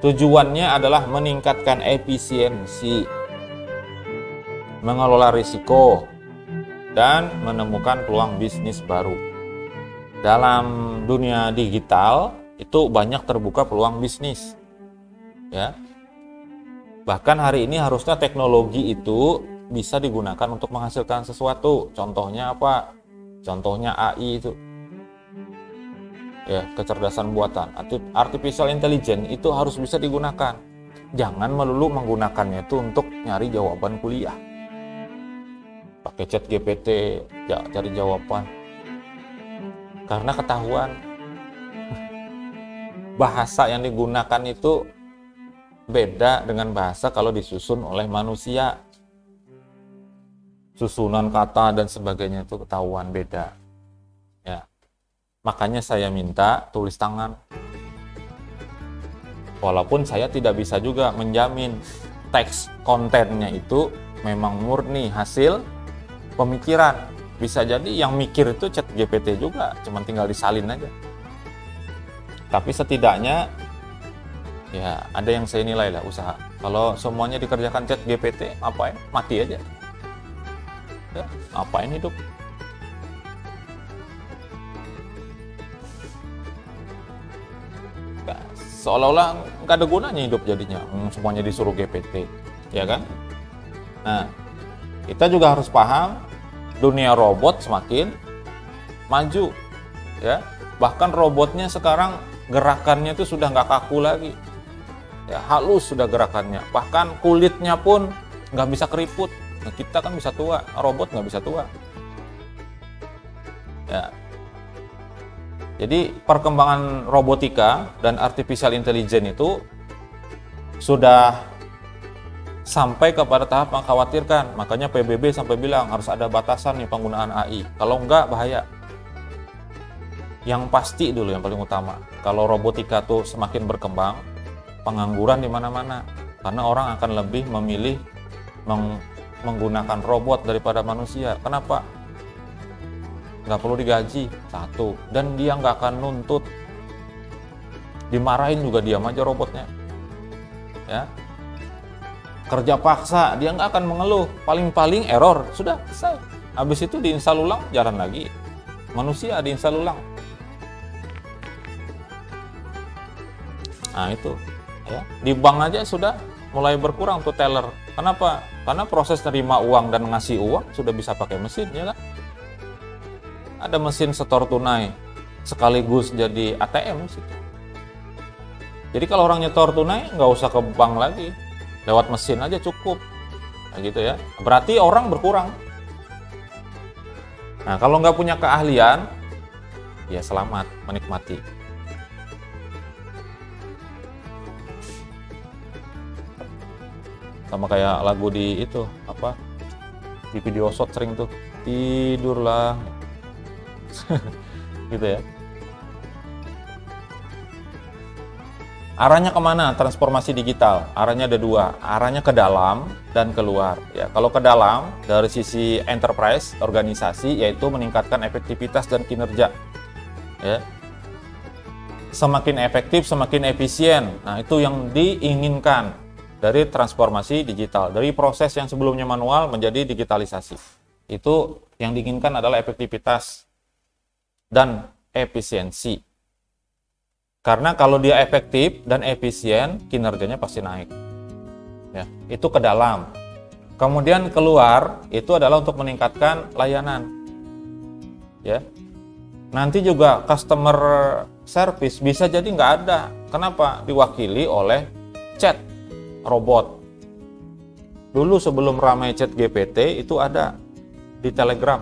Tujuannya adalah meningkatkan efisiensi, mengelola risiko, dan menemukan peluang bisnis baru. Dalam dunia digital itu banyak terbuka peluang bisnis. Ya. Bahkan hari ini harusnya teknologi itu bisa digunakan untuk menghasilkan sesuatu. Contohnya apa? Contohnya AI itu. Ya, kecerdasan buatan. Artificial intelligence itu harus bisa digunakan. Jangan melulu menggunakannya itu untuk nyari jawaban kuliah. Pakai chat GPT, cari jawaban. Karena ketahuan bahasa yang digunakan itu beda dengan bahasa kalau disusun oleh manusia. Susunan kata dan sebagainya itu ketahuan beda. Ya. Makanya saya minta tulis tangan. Walaupun saya tidak bisa juga menjamin teks kontennya itu memang murni hasil pemikiran. Bisa jadi yang mikir itu chat GPT juga, cuman tinggal disalin aja. Tapi setidaknya ya ada yang saya nilai lah usaha. Kalau semuanya dikerjakan chat GPT, apain? Mati aja. Ya, apain hidup? Nah, seolah-olah nggak ada gunanya hidup jadinya. Semuanya disuruh GPT, ya kan? Nah, kita juga harus paham dunia robot semakin maju, ya. Bahkan robotnya sekarang gerakannya itu sudah nggak kaku lagi. Ya, halus sudah gerakannya, bahkan kulitnya pun nggak bisa keriput. Nah, kita kan bisa tua, robot nggak bisa tua. Ya. Jadi perkembangan robotika dan artificial intelligence itu sudah sampai kepada tahap mengkhawatirkan. Makanya PBB sampai bilang harus ada batasan nih penggunaan AI. Kalau enggak bahaya. Yang pasti dulu yang paling utama, kalau robotika tuh semakin berkembang, pengangguran di mana-mana, karena orang akan lebih memilih menggunakan robot daripada manusia. Kenapa? Nggak perlu digaji, satu, dan dia nggak akan nuntut, dimarahin juga diam aja robotnya, ya. Kerja paksa, dia nggak akan mengeluh, paling-paling error, sudah selesai. Habis itu diinstal ulang, jalan lagi. Manusia diinstal ulang. Nah itu. Ya, di bank aja sudah mulai berkurang tuh teller. Kenapa? Karena proses terima uang dan ngasih uang sudah bisa pakai mesin, ya kan? Ada mesin setor tunai sekaligus jadi ATM situ. Jadi kalau orang nyetor tunai nggak usah ke bank lagi, lewat mesin aja cukup. Nah, gitu ya. Berarti orang berkurang. Nah, kalau nggak punya keahlian, ya selamat menikmati. Sama kayak lagu di itu apa di video shot sering tuh, tidurlah gitu ya. Arahnya kemana transformasi digital? Arahnya ada dua, arahnya ke dalam dan keluar. Ya, kalau ke dalam dari sisi enterprise organisasi yaitu meningkatkan efektivitas dan kinerja. Ya. Semakin efektif, semakin efisien. Nah, itu yang diinginkan dari transformasi digital, dari proses yang sebelumnya manual menjadi digitalisasi. Itu yang diinginkan adalah efektivitas dan efisiensi. Karena kalau dia efektif dan efisien, kinerjanya pasti naik. Ya, itu ke dalam. Kemudian keluar, itu adalah untuk meningkatkan layanan. Ya. Nanti juga customer service bisa jadi nggak ada. Kenapa? Diwakili oleh chat robot. Dulu sebelum ramai chat GPT itu ada di Telegram.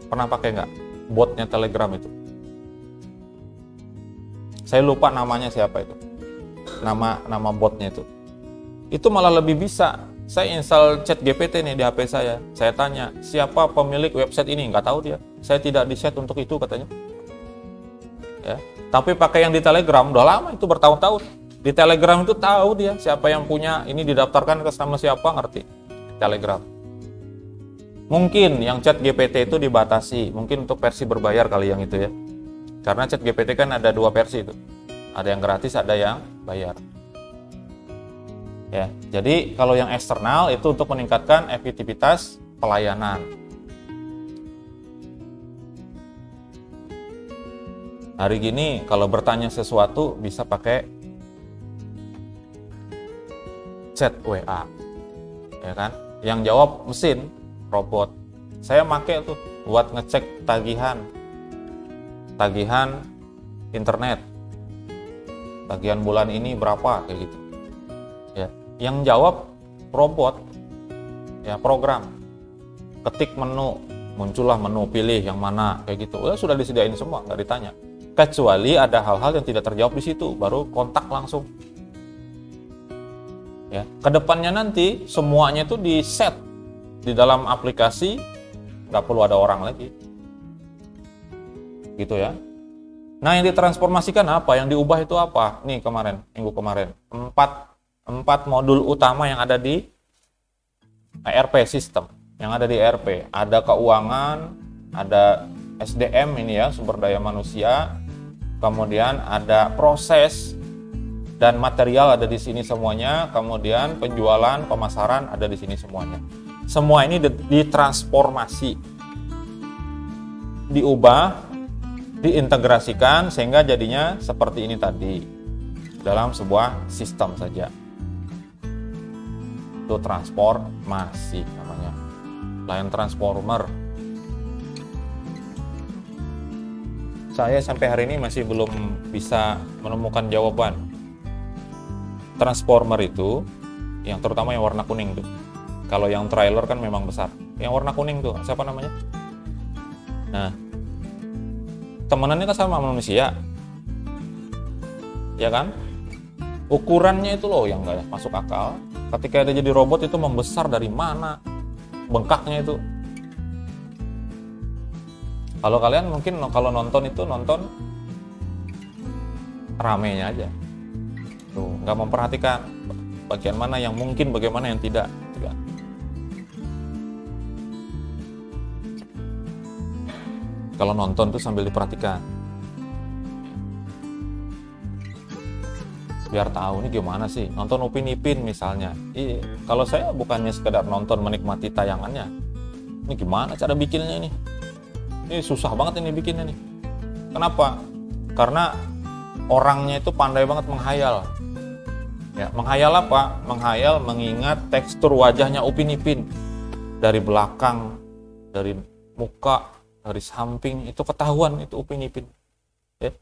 Pernah pakai nggak botnya Telegram itu? Saya lupa namanya siapa itu. Nama botnya itu. Itu malah lebih bisa. Saya install chat GPT nih di HP saya. Saya tanya, siapa pemilik website ini? Nggak tahu dia. Saya tidak di-set untuk itu katanya. Ya. Tapi pakai yang di Telegram, udah lama itu bertahun-tahun. Di Telegram itu tahu dia siapa yang punya, ini didaftarkan ke sama siapa, ngerti. Telegram. Mungkin yang chat GPT itu dibatasi, mungkin untuk versi berbayar kali yang itu ya. Karena chat GPT kan ada 2 versi itu. Ada yang gratis, ada yang bayar. Ya, jadi kalau yang eksternal itu untuk meningkatkan efektivitas pelayanan. Hari gini kalau bertanya sesuatu bisa pakai chat WA, ya kan? Yang jawab mesin robot. Saya pakai tuh buat ngecek tagihan internet, tagihan bulan ini berapa kayak gitu. Ya, yang jawab robot, ya program. Ketik menu, muncullah menu, pilih yang mana kayak gitu. Udah sudah disediain semua, nggak ditanya. Kecuali ada hal-hal yang tidak terjawab di situ, baru kontak langsung. Ya, kedepannya nanti semuanya itu di set di dalam aplikasi, nggak perlu ada orang lagi, gitu ya. Nah, yang ditransformasikan apa? Yang diubah itu apa? Nih minggu kemarin, 4 modul utama yang ada di ERP sistem, yang ada di ERP. Ada keuangan, ada SDM ini ya, sumber daya manusia, kemudian ada proses dan material ada di sini semuanya, kemudian penjualan, pemasaran ada di sini semuanya. Semua ini ditransformasi, diubah, diintegrasikan sehingga jadinya seperti ini tadi dalam sebuah sistem saja. Itu transformasi namanya, lain transformer. Saya sampai hari ini masih belum bisa menemukan jawaban. Transformer itu yang terutama yang warna kuning tuh. Kalau yang trailer kan memang besar. Yang warna kuning tuh siapa namanya? Nah, temenannya kan sama manusia, ya kan? Ukurannya itu loh yang nggak masuk akal. Ketika ada jadi robot itu membesar dari mana? Bengkaknya itu. Kalau kalian mungkin kalau nonton ramenya aja. Tuh, nggak memperhatikan bagian mana yang mungkin, bagaimana yang tidak. Kalau nonton tuh sambil diperhatikan, biar tahu ini gimana sih. Nonton Upin Ipin misalnya. Kalau saya bukannya sekedar nonton menikmati tayangannya, ini gimana cara bikinnya ini? Ini susah banget ini bikinnya nih. Kenapa? Karena orangnya itu pandai banget menghayal. Ya, menghayal apa? Menghayal mengingat tekstur wajahnya Upin Ipin. Dari belakang, dari muka, dari samping, itu ketahuan itu Upin Ipin. Ya.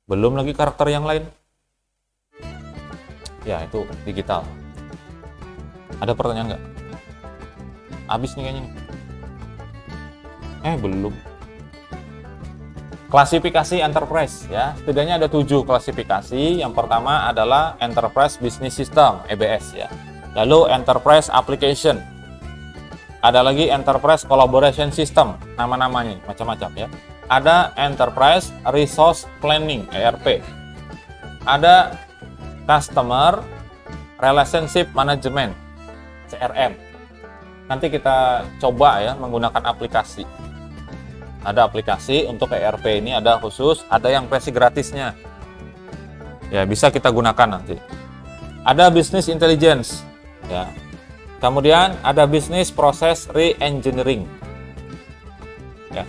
Belum lagi karakter yang lain. Ya, itu digital. Ada pertanyaan nggak? Habis nih kayaknya nih. Belum. Klasifikasi enterprise ya, setidaknya ada 7 klasifikasi. Yang pertama adalah Enterprise Business System (EBS) ya. Lalu Enterprise Application. Ada lagi Enterprise Collaboration System, nama-namanya macam-macam ya. Ada Enterprise Resource Planning (ERP). Ada Customer Relationship Management (CRM). Nanti kita coba ya menggunakan aplikasi. Ada aplikasi untuk ERP ini, ada khusus, ada yang versi gratisnya. Ya, bisa kita gunakan nanti. Ada Business Intelligence ya. Kemudian ada Business Process Re-engineering. Ya.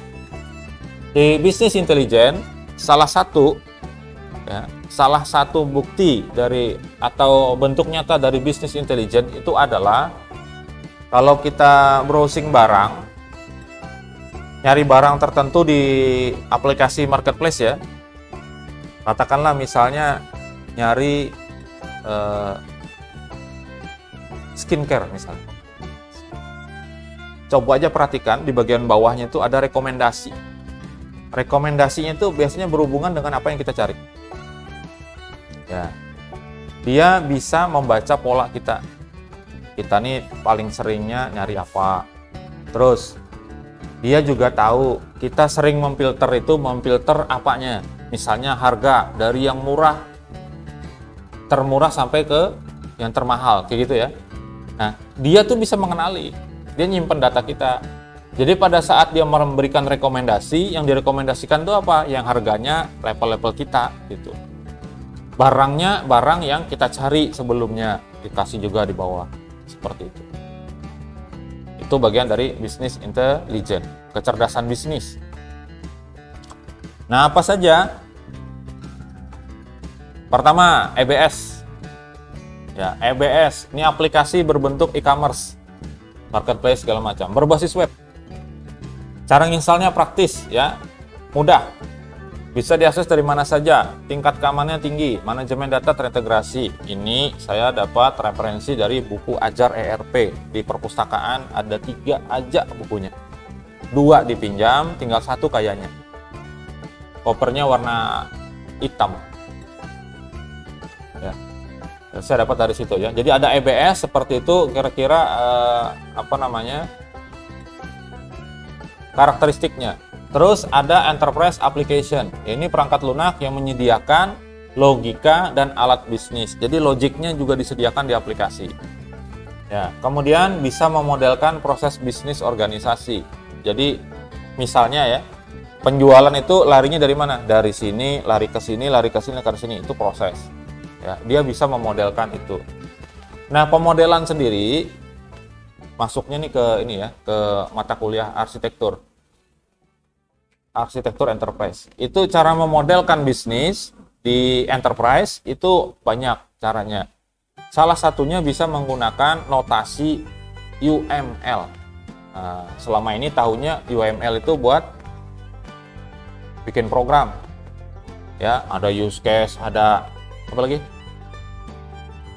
Di Business Intelligence salah satu bukti dari atau bentuk nyata dari Business Intelligence itu adalah kalau kita browsing barang, nyari barang tertentu di aplikasi marketplace ya, Katakanlah misalnya nyari skincare misalnya. Coba aja perhatikan di bagian bawahnya itu ada rekomendasi. Rekomendasinya itu biasanya berhubungan dengan apa yang kita cari. Ya. Dia bisa membaca pola kita. Kita nih paling seringnya nyari apa. Terus dia juga tahu kita sering memfilter apanya. Misalnya harga dari yang murah, termurah sampai ke yang termahal, kayak gitu ya. Nah, dia tuh bisa mengenali. Dia nyimpen data kita. Jadi pada saat dia memberikan rekomendasi, yang direkomendasikan itu apa? Yang harganya level-level kita gitu. Barangnya barang yang kita cari sebelumnya, dikasih juga di bawah. Seperti itu. Itu bagian dari bisnis intelligence, kecerdasan bisnis. Nah, apa saja? Pertama, EBS. Ya, EBS ini aplikasi berbentuk e-commerce, marketplace segala macam, berbasis web. Cara nginstalnya praktis ya, mudah. Bisa diakses dari mana saja, tingkat keamanannya tinggi, manajemen data terintegrasi. Ini saya dapat referensi dari buku Ajar ERP. Di perpustakaan ada 3 aja bukunya. 2 dipinjam, tinggal 1 kayaknya. Covernya warna hitam. Ya. Saya dapat dari situ ya. Jadi ada EBS seperti itu, kira-kira karakteristiknya. Terus ada enterprise application. Ini perangkat lunak yang menyediakan logika dan alat bisnis. Jadi logiknya juga disediakan di aplikasi. Ya, kemudian bisa memodelkan proses bisnis organisasi. Jadi misalnya ya, penjualan itu larinya dari mana? Dari sini, lari ke sini, lari ke sini, ke sini. Itu proses. Ya, dia bisa memodelkan itu. Nah, pemodelan sendiri masuknya nih ke ini ya, ke mata kuliah arsitektur enterprise. Itu cara memodelkan bisnis di enterprise itu banyak caranya. Salah satunya bisa menggunakan notasi UML. Nah, selama ini tahunya UML itu buat bikin program. Ya, ada use case, ada apa lagi?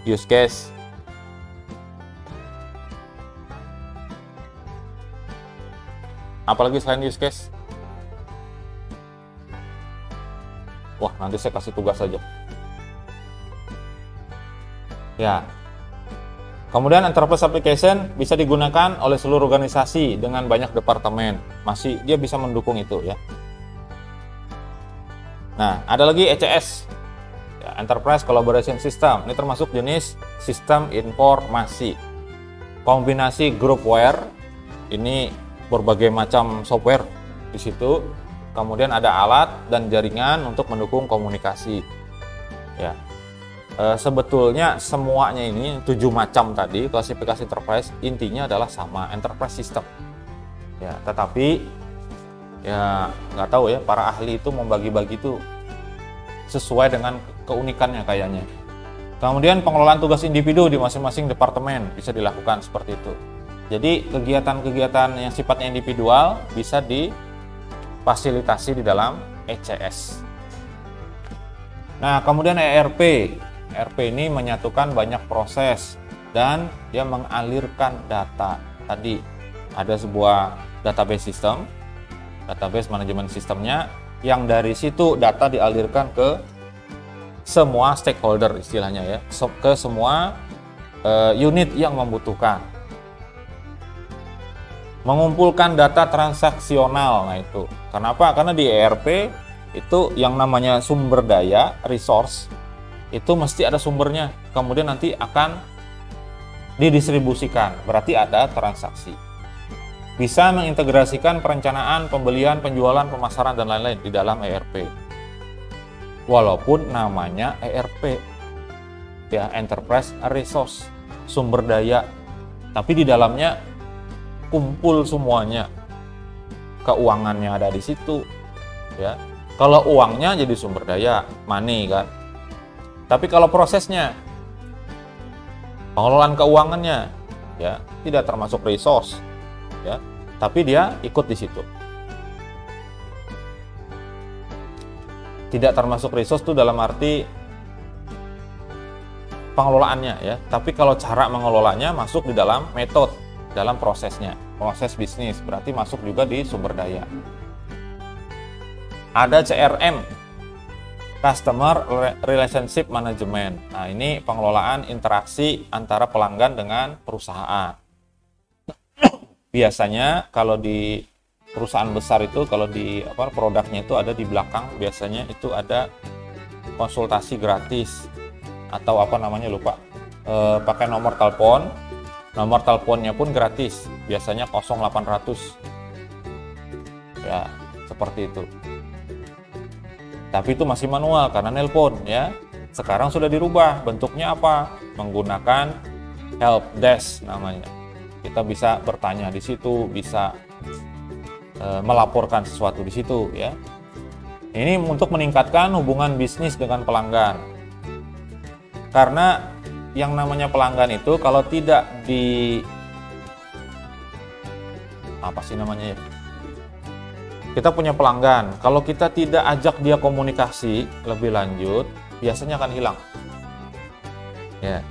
Use case. Apalagi selain use case? Wah, nanti saya kasih tugas saja. Ya. Kemudian enterprise application bisa digunakan oleh seluruh organisasi dengan banyak departemen. Masih dia bisa mendukung itu ya. Nah, ada lagi ECS. Ya, Enterprise Collaboration System. Ini termasuk jenis sistem informasi. Kombinasi groupware. Ini berbagai macam software di situ. Kemudian ada alat dan jaringan untuk mendukung komunikasi. Ya, sebetulnya semuanya ini 7 macam tadi klasifikasi enterprise intinya adalah sama, enterprise system. Ya, tetapi ya nggak tahu ya, para ahli itu membagi-bagi itu sesuai dengan keunikannya kayaknya. Kemudian pengelolaan tugas individu di masing-masing departemen bisa dilakukan seperti itu. Jadi kegiatan-kegiatan yang sifatnya individual bisa difasilitasi di dalam ECS. Nah, kemudian ERP. ERP ini menyatukan banyak proses dan dia mengalirkan data. Tadi ada sebuah database system, database manajemen sistemnya, yang dari situ data dialirkan ke semua stakeholder istilahnya ya, ke semua unit yang membutuhkan. Mengumpulkan data transaksional. Nah itu kenapa? Karena di ERP itu yang namanya sumber daya, resource, itu mesti ada sumbernya, kemudian nanti akan didistribusikan, berarti ada transaksi. Bisa mengintegrasikan perencanaan, pembelian, penjualan, pemasaran, dan lain-lain di dalam ERP. Walaupun namanya ERP, ya Enterprise Resource, sumber daya, tapi di dalamnya kumpul semuanya. Keuangannya ada di situ, ya. Kalau uangnya jadi sumber daya, money kan. Tapi kalau prosesnya, pengelolaan keuangannya, ya tidak termasuk resource, ya. Tapi dia ikut di situ. Tidak termasuk resource itu dalam arti pengelolaannya ya. Tapi kalau cara mengelolanya masuk di dalam metode, dalam prosesnya. Proses bisnis berarti masuk juga di sumber daya. Ada CRM, Customer Relationship Management. Nah, ini pengelolaan interaksi antara pelanggan dengan perusahaan. Biasanya kalau di perusahaan besar itu, kalau di produknya itu ada di belakang, biasanya itu ada konsultasi gratis atau lupa, pakai nomor teleponnya pun gratis, biasanya 0800 ya, seperti itu. Tapi itu masih manual karena nelpon ya. Sekarang sudah dirubah, bentuknya apa? Menggunakan help desk namanya. Kita bisa bertanya di situ, bisa melaporkan sesuatu di situ ya. Ini untuk meningkatkan hubungan bisnis dengan pelanggan. Karena yang namanya pelanggan itu kalau tidak kita punya pelanggan, kalau kita tidak ajak dia komunikasi lebih lanjut, biasanya akan hilang. Ya.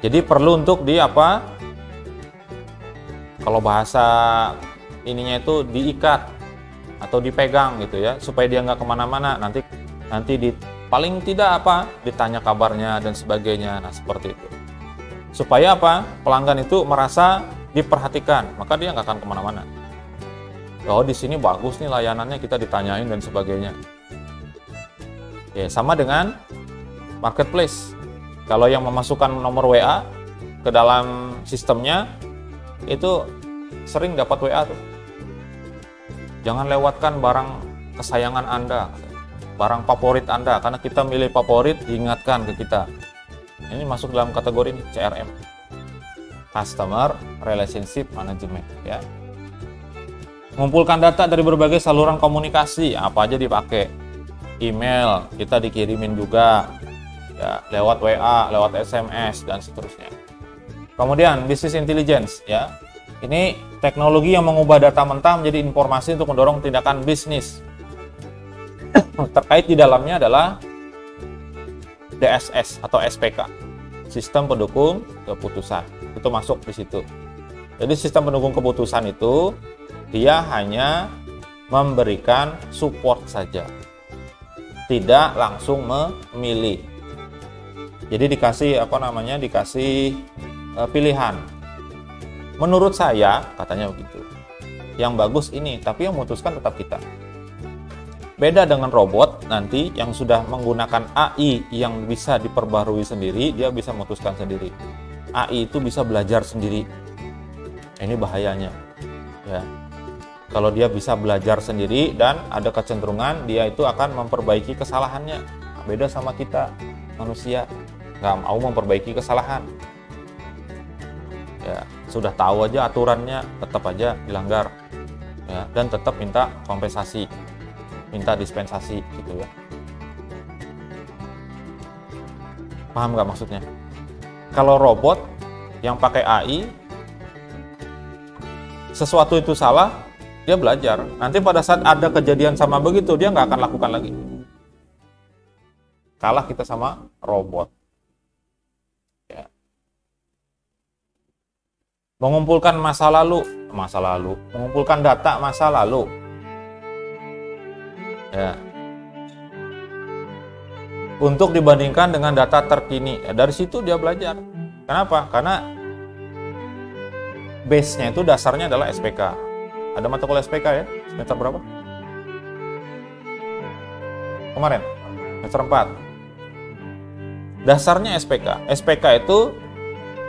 Jadi perlu untuk kalau bahasa ininya itu diikat atau dipegang gitu ya, supaya dia nggak kemana-mana, nanti paling tidak ditanya kabarnya dan sebagainya. Nah, seperti itu. Supaya pelanggan itu merasa diperhatikan, maka dia nggak akan kemana-mana. Oh, di sini bagus nih layanannya, kita ditanyain dan sebagainya. Ya, sama dengan marketplace. Kalau yang memasukkan nomor WA ke dalam sistemnya itu sering dapat WA tuh. Jangan lewatkan barang kesayangan Anda, barang favorit Anda, karena kita milih favorit diingatkan ke kita. Ini masuk dalam kategori ini, CRM, Customer Relationship Management ya. Mengumpulkan data dari berbagai saluran komunikasi, apa aja dipakai. Email kita dikirimin juga ya, lewat WA, lewat SMS dan seterusnya. Kemudian business intelligence ya. Ini teknologi yang mengubah data mentah menjadi informasi untuk mendorong tindakan bisnis. Terkait di dalamnya adalah DSS atau SPK, sistem pendukung keputusan. Itu masuk di situ. Jadi sistem pendukung keputusan itu dia hanya memberikan support saja, tidak langsung memilih. Jadi dikasih pilihan. Menurut saya, katanya begitu. Yang bagus ini, tapi yang memutuskan tetap kita. Beda dengan robot nanti yang sudah menggunakan AI yang bisa diperbarui sendiri, dia bisa memutuskan sendiri. AI itu bisa belajar sendiri. Ini bahayanya. Ya. Kalau dia bisa belajar sendiri dan ada kecenderungan dia itu akan memperbaiki kesalahannya. Beda sama kita, manusia, nggak mau memperbaiki kesalahan. Ya, sudah tahu aja aturannya, tetap aja dilanggar. Ya, dan tetap minta kompensasi, minta dispensasi gitu ya. Paham nggak maksudnya? Kalau robot yang pakai AI, sesuatu itu salah, dia belajar. Nanti pada saat ada kejadian sama begitu, dia nggak akan lakukan lagi. Kalah kita sama robot. Ya. Mengumpulkan masa lalu, mengumpulkan data masa lalu. Ya. Untuk dibandingkan dengan data terkini. Ya, dari situ dia belajar. Kenapa? Karena base-nya itu dasarnya adalah SPK. Ada mata kuliah SPK ya? Semester berapa? Kemarin? Semester 4. Dasarnya SPK. SPK itu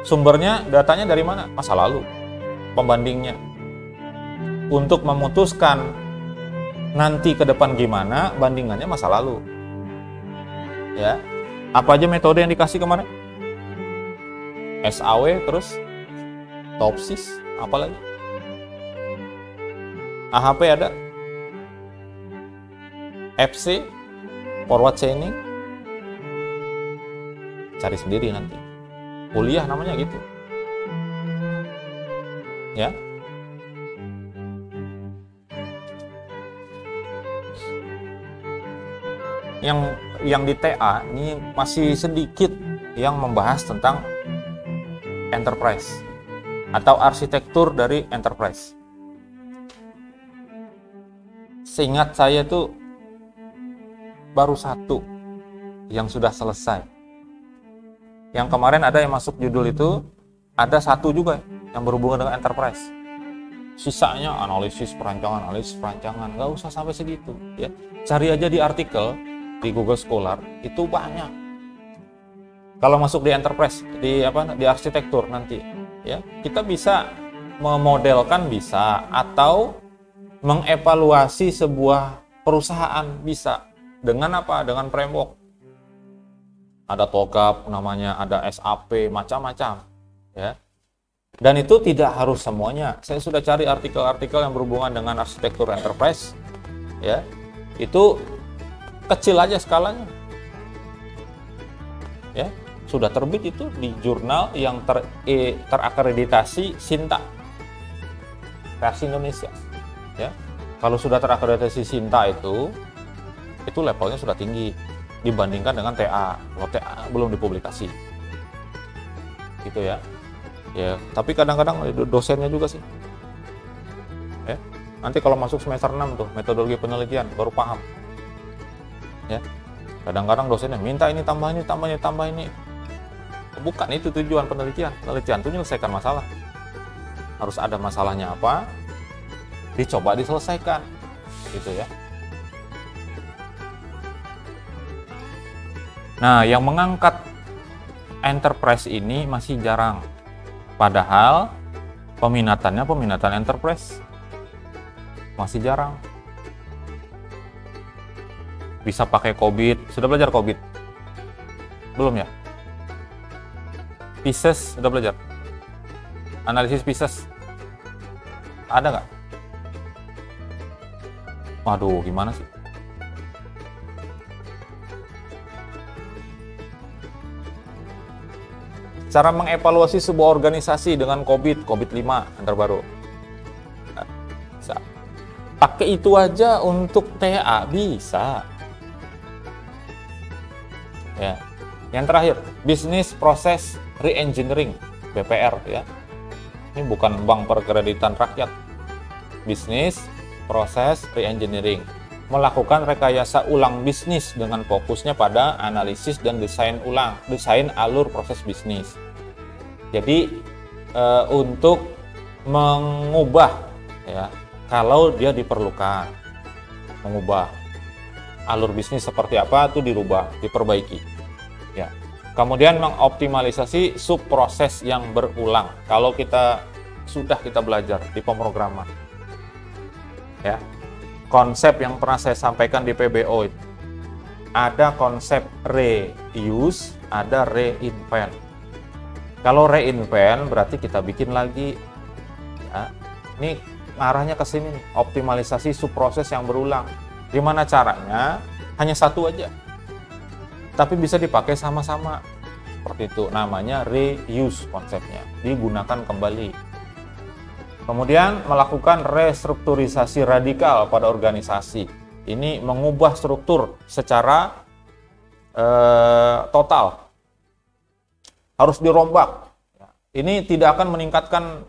sumbernya, datanya dari mana? Masa lalu. Pembandingnya. Untuk memutuskan nanti ke depan gimana, bandingannya masa lalu. Ya. Apa aja metode yang dikasih kemarin? SAW, terus TOPSIS, apa lagi? AHP ada, FC, forward chaining, cari sendiri nanti. Kuliah namanya gitu. Ya. yang di TA ini masih sedikit yang membahas tentang enterprise atau arsitektur dari enterprise. Seingat saya tuh baru satu yang sudah selesai. Yang kemarin ada yang masuk judul itu, ada satu juga yang berhubungan dengan enterprise. Sisanya analisis perancangan, nggak usah sampai segitu. Ya, cari aja di artikel di Google Scholar itu banyak. Kalau masuk di enterprise, di arsitektur nanti, ya kita bisa memodelkan bisa atau mengevaluasi sebuah perusahaan bisa dengan apa? Dengan framework. Ada TOGAF namanya, ada SAP, macam-macam, ya. Dan itu tidak harus semuanya. Saya sudah cari artikel-artikel yang berhubungan dengan arsitektur enterprise, ya. Itu kecil aja skalanya. Ya, sudah terbit itu di jurnal yang terakreditasi Sinta versi Indonesia. Ya, kalau sudah terakreditasi Sinta itu levelnya sudah tinggi dibandingkan dengan TA. Kalau TA belum dipublikasi, gitu ya. Ya, tapi kadang-kadang dosennya juga sih. Ya, nanti kalau masuk semester 6 tuh metodologi penelitian baru paham. Ya, kadang-kadang dosennya minta ini tambah ini. Bukan itu tujuan penelitian. Penelitian itu menyelesaikan masalah. Harus ada masalahnya apa? Dicoba diselesaikan, gitu ya. Nah, yang mengangkat enterprise ini masih jarang. Padahal peminatan enterprise masih jarang. Bisa pakai COBIT. Sudah belajar COBIT? Belum ya? Pieces sudah belajar? Analisis pieces ada nggak? Waduh, gimana sih? Cara mengevaluasi sebuah organisasi dengan COVID 5 yang terbaru. Bisa. Pakai itu aja untuk TA bisa. Ya. Yang terakhir, Business Process Reengineering, BPR ya. Ini bukan bank perkreditan rakyat. Business Process Reengineering, melakukan rekayasa ulang bisnis dengan fokusnya pada analisis dan desain alur proses bisnis. Jadi untuk mengubah ya, kalau dia diperlukan mengubah alur bisnis seperti apa itu dirubah, diperbaiki. Ya. Kemudian mengoptimalisasi subproses yang berulang. Kalau kita belajar di pemrograman. Ya, konsep yang pernah saya sampaikan di PBO itu ada konsep reuse, ada reinvent. Kalau reinvent berarti kita bikin lagi, ya. Ini arahnya ke sini nih, optimalisasi subproses yang berulang. Gimana caranya? Hanya satu aja, tapi bisa dipakai sama-sama. Seperti itu, namanya reuse konsepnya, digunakan kembali. Kemudian melakukan restrukturisasi radikal pada organisasi. Ini mengubah struktur secara total. Harus dirombak. Ini tidak akan meningkatkan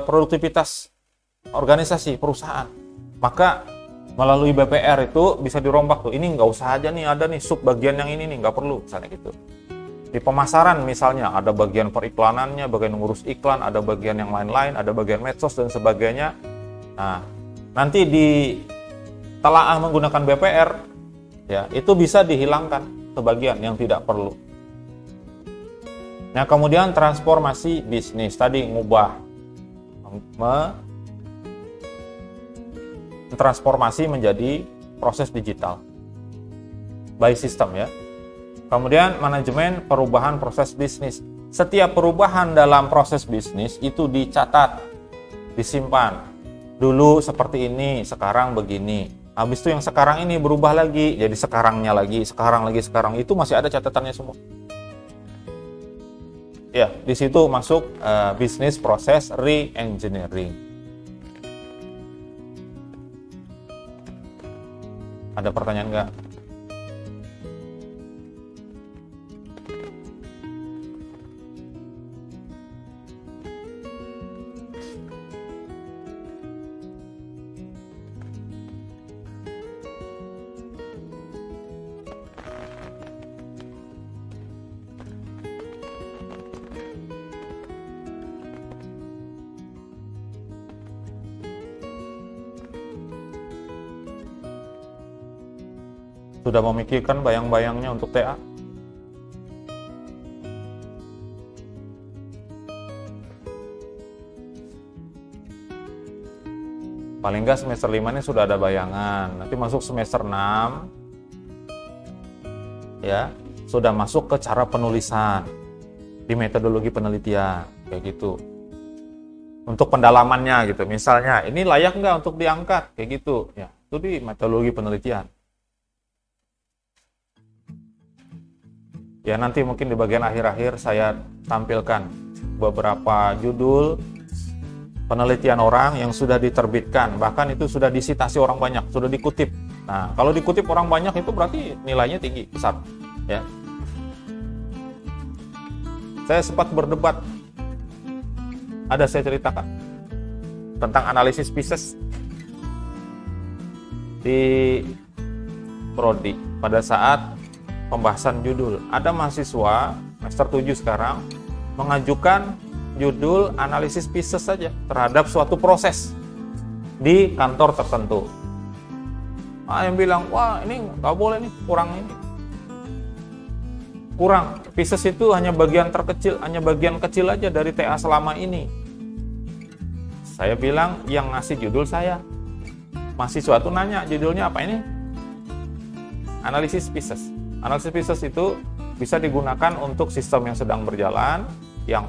produktivitas organisasi, perusahaan. Maka melalui BPR itu bisa dirombak tuh. Ini nggak usah aja nih, ada nih sub bagian yang ini nih, nggak perlu, misalnya gitu. Di pemasaran misalnya, ada bagian periklanannya, bagian ngurus iklan, ada bagian yang lain-lain, ada bagian medsos dan sebagainya. Nah, nanti ditelaah menggunakan BPR, ya itu bisa dihilangkan sebagian yang tidak perlu. Nah, kemudian transformasi bisnis, tadi ngubah, transformasi menjadi proses digital by system ya. Kemudian manajemen perubahan proses bisnis. Setiap perubahan dalam proses bisnis itu dicatat, disimpan. Dulu seperti ini, sekarang begini. Habis itu yang sekarang ini berubah lagi, jadi sekarangnya lagi, sekarang. Itu masih ada catatannya semua. Ya, di situ masuk business process reengineering. Ada pertanyaan nggak? Sudah memikirkan bayang-bayangnya untuk TA? Paling nggak semester 5 ini sudah ada bayangan. Nanti masuk semester 6, ya, sudah masuk ke cara penulisan di metodologi penelitian, kayak gitu. Untuk pendalamannya gitu, misalnya ini layak nggak untuk diangkat, kayak gitu, ya, itu di metodologi penelitian. Ya, nanti mungkin di bagian akhir-akhir saya tampilkan beberapa judul penelitian orang yang sudah diterbitkan, bahkan itu sudah disitasi orang banyak, sudah dikutip. Nah, kalau dikutip orang banyak itu berarti nilainya tinggi, besar, ya. Saya sempat berdebat, ada saya ceritakan tentang analisis Pisces di prodi pada saat pembahasan judul. Ada mahasiswa semester 7 sekarang mengajukan judul analisis Pisces saja terhadap suatu proses di kantor tertentu. Yang bilang, wah ini nggak boleh nih, kurang. Pisces itu hanya bagian terkecil, hanya bagian kecil aja dari TA selama ini. Saya bilang, yang ngasih judul saya. Mahasiswa tuh nanya, judulnya apa ini? Analisis Pisces. Analisis Pisces itu bisa digunakan untuk sistem yang sedang berjalan, yang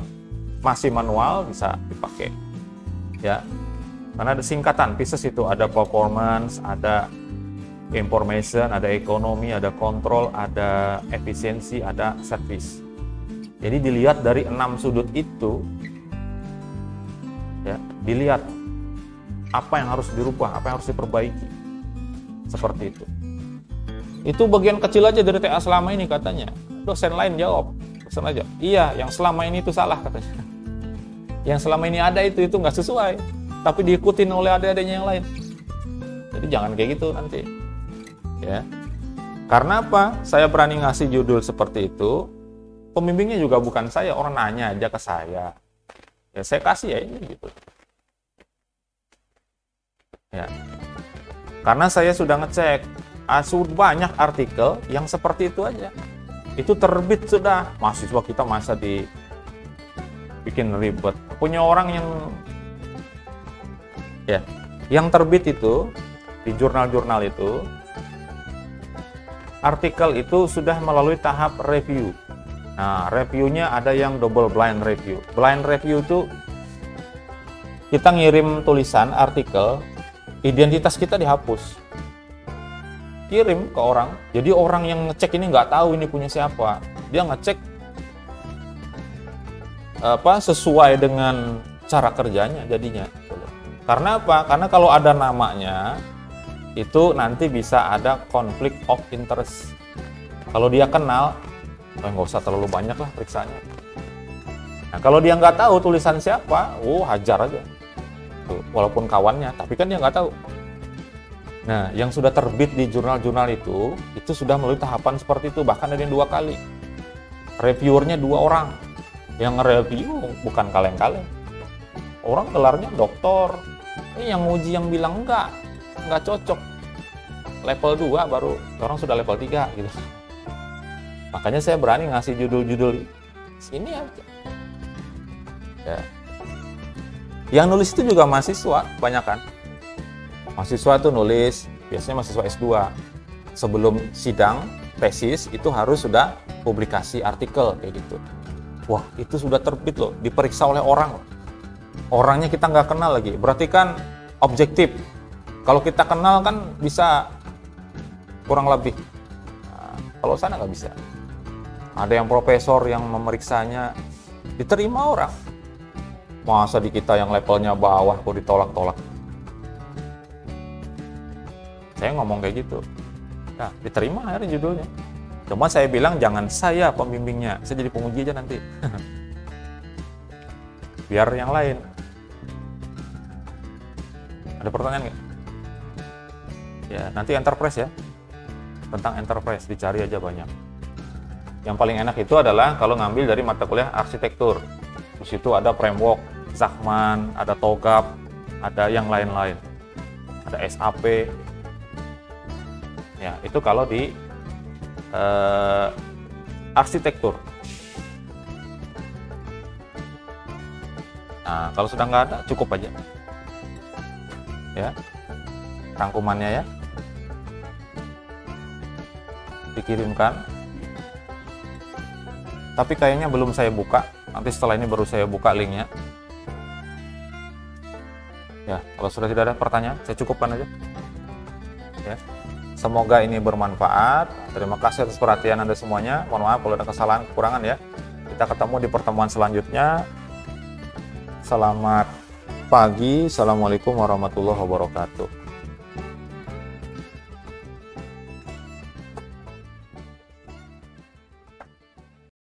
masih manual bisa dipakai, ya, karena ada singkatan Pisces itu, ada performance, ada information, ada ekonomi, ada kontrol, ada efisiensi, ada service. Jadi dilihat dari 6 sudut itu, ya, dilihat apa yang harus dirubah, apa yang harus diperbaiki, seperti itu. Itu bagian kecil aja dari TA selama ini katanya. Dosen lain jawab, dosen aja, iya, yang selama ini itu salah katanya. Yang selama ini ada itu nggak sesuai, tapi diikutin oleh adik-adiknya yang lain. Jadi jangan kayak gitu nanti, ya. Karena apa? Saya berani ngasih judul seperti itu, pembimbingnya juga bukan saya, orang nanya aja ke saya, ya saya kasih ya ini gitu, ya. Karena saya sudah ngecek, banyak artikel yang seperti itu aja, itu terbit sudah, mahasiswa kita masa bikin ribet. Punya orang yang terbit itu di jurnal-jurnal itu, artikel itu sudah melalui tahap review. Nah, reviewnya ada yang double blind review. Blind review itu kita ngirim tulisan artikel, identitas kita dihapus, kirim ke orang. Jadi orang yang ngecek ini nggak tahu ini punya siapa. Dia ngecek sesuai dengan cara kerjanya jadinya. Karena apa? Karena kalau ada namanya itu nanti bisa ada konflik of interest. Kalau dia kenal, nggak usah terlalu banyak lah periksanya. Nah, kalau dia nggak tahu tulisan siapa, hajar aja. Tuh, walaupun kawannya, tapi kan dia nggak tahu. Nah, yang sudah terbit di jurnal-jurnal itu sudah melalui tahapan seperti itu, bahkan ada yang 2 kali. Reviewernya 2 orang. Yang nge-review bukan kaleng-kaleng. Orang gelarnya doktor. Yang nguji yang bilang enggak cocok. Level 2 baru, orang sudah level 3 gitu. Makanya saya berani ngasih judul-judul sini aja. Ya. Yang nulis itu juga mahasiswa, banyak kan. Mahasiswa tuh nulis, biasanya mahasiswa S2. Sebelum sidang tesis itu harus sudah publikasi artikel kayak gitu. Wah, itu sudah terbit loh, diperiksa oleh orang. Orangnya kita nggak kenal lagi, berarti kan objektif. Kalau kita kenal kan bisa kurang lebih. Nah, kalau sana nggak bisa. Ada yang profesor yang memeriksanya, diterima orang. Masa di kita yang levelnya bawah kok ditolak-tolak. Saya ngomong kayak gitu. Nah, diterima akhirnya judulnya. Cuma saya bilang jangan saya pembimbingnya, saya jadi penguji aja nanti. Biar yang lain. Ada pertanyaan nggak? Ya, nanti enterprise ya. Tentang enterprise, dicari aja banyak. Yang paling enak itu adalah kalau ngambil dari mata kuliah arsitektur. Di situ ada framework, Zachman, ada TOGAF, ada yang lain-lain. Ada SAP. Ya, itu kalau di arsitektur. Nah, kalau sudah nggak ada, cukup aja. Ya, rangkumannya ya. Dikirimkan. Tapi kayaknya belum saya buka. Nanti setelah ini baru saya buka linknya. Ya, kalau sudah tidak ada pertanyaan, saya cukupkan aja. Ya. Semoga ini bermanfaat. Terima kasih atas perhatian Anda semuanya. Mohon maaf kalau ada kesalahan, kekurangan ya. Kita ketemu di pertemuan selanjutnya. Selamat pagi. Assalamualaikum warahmatullahi wabarakatuh.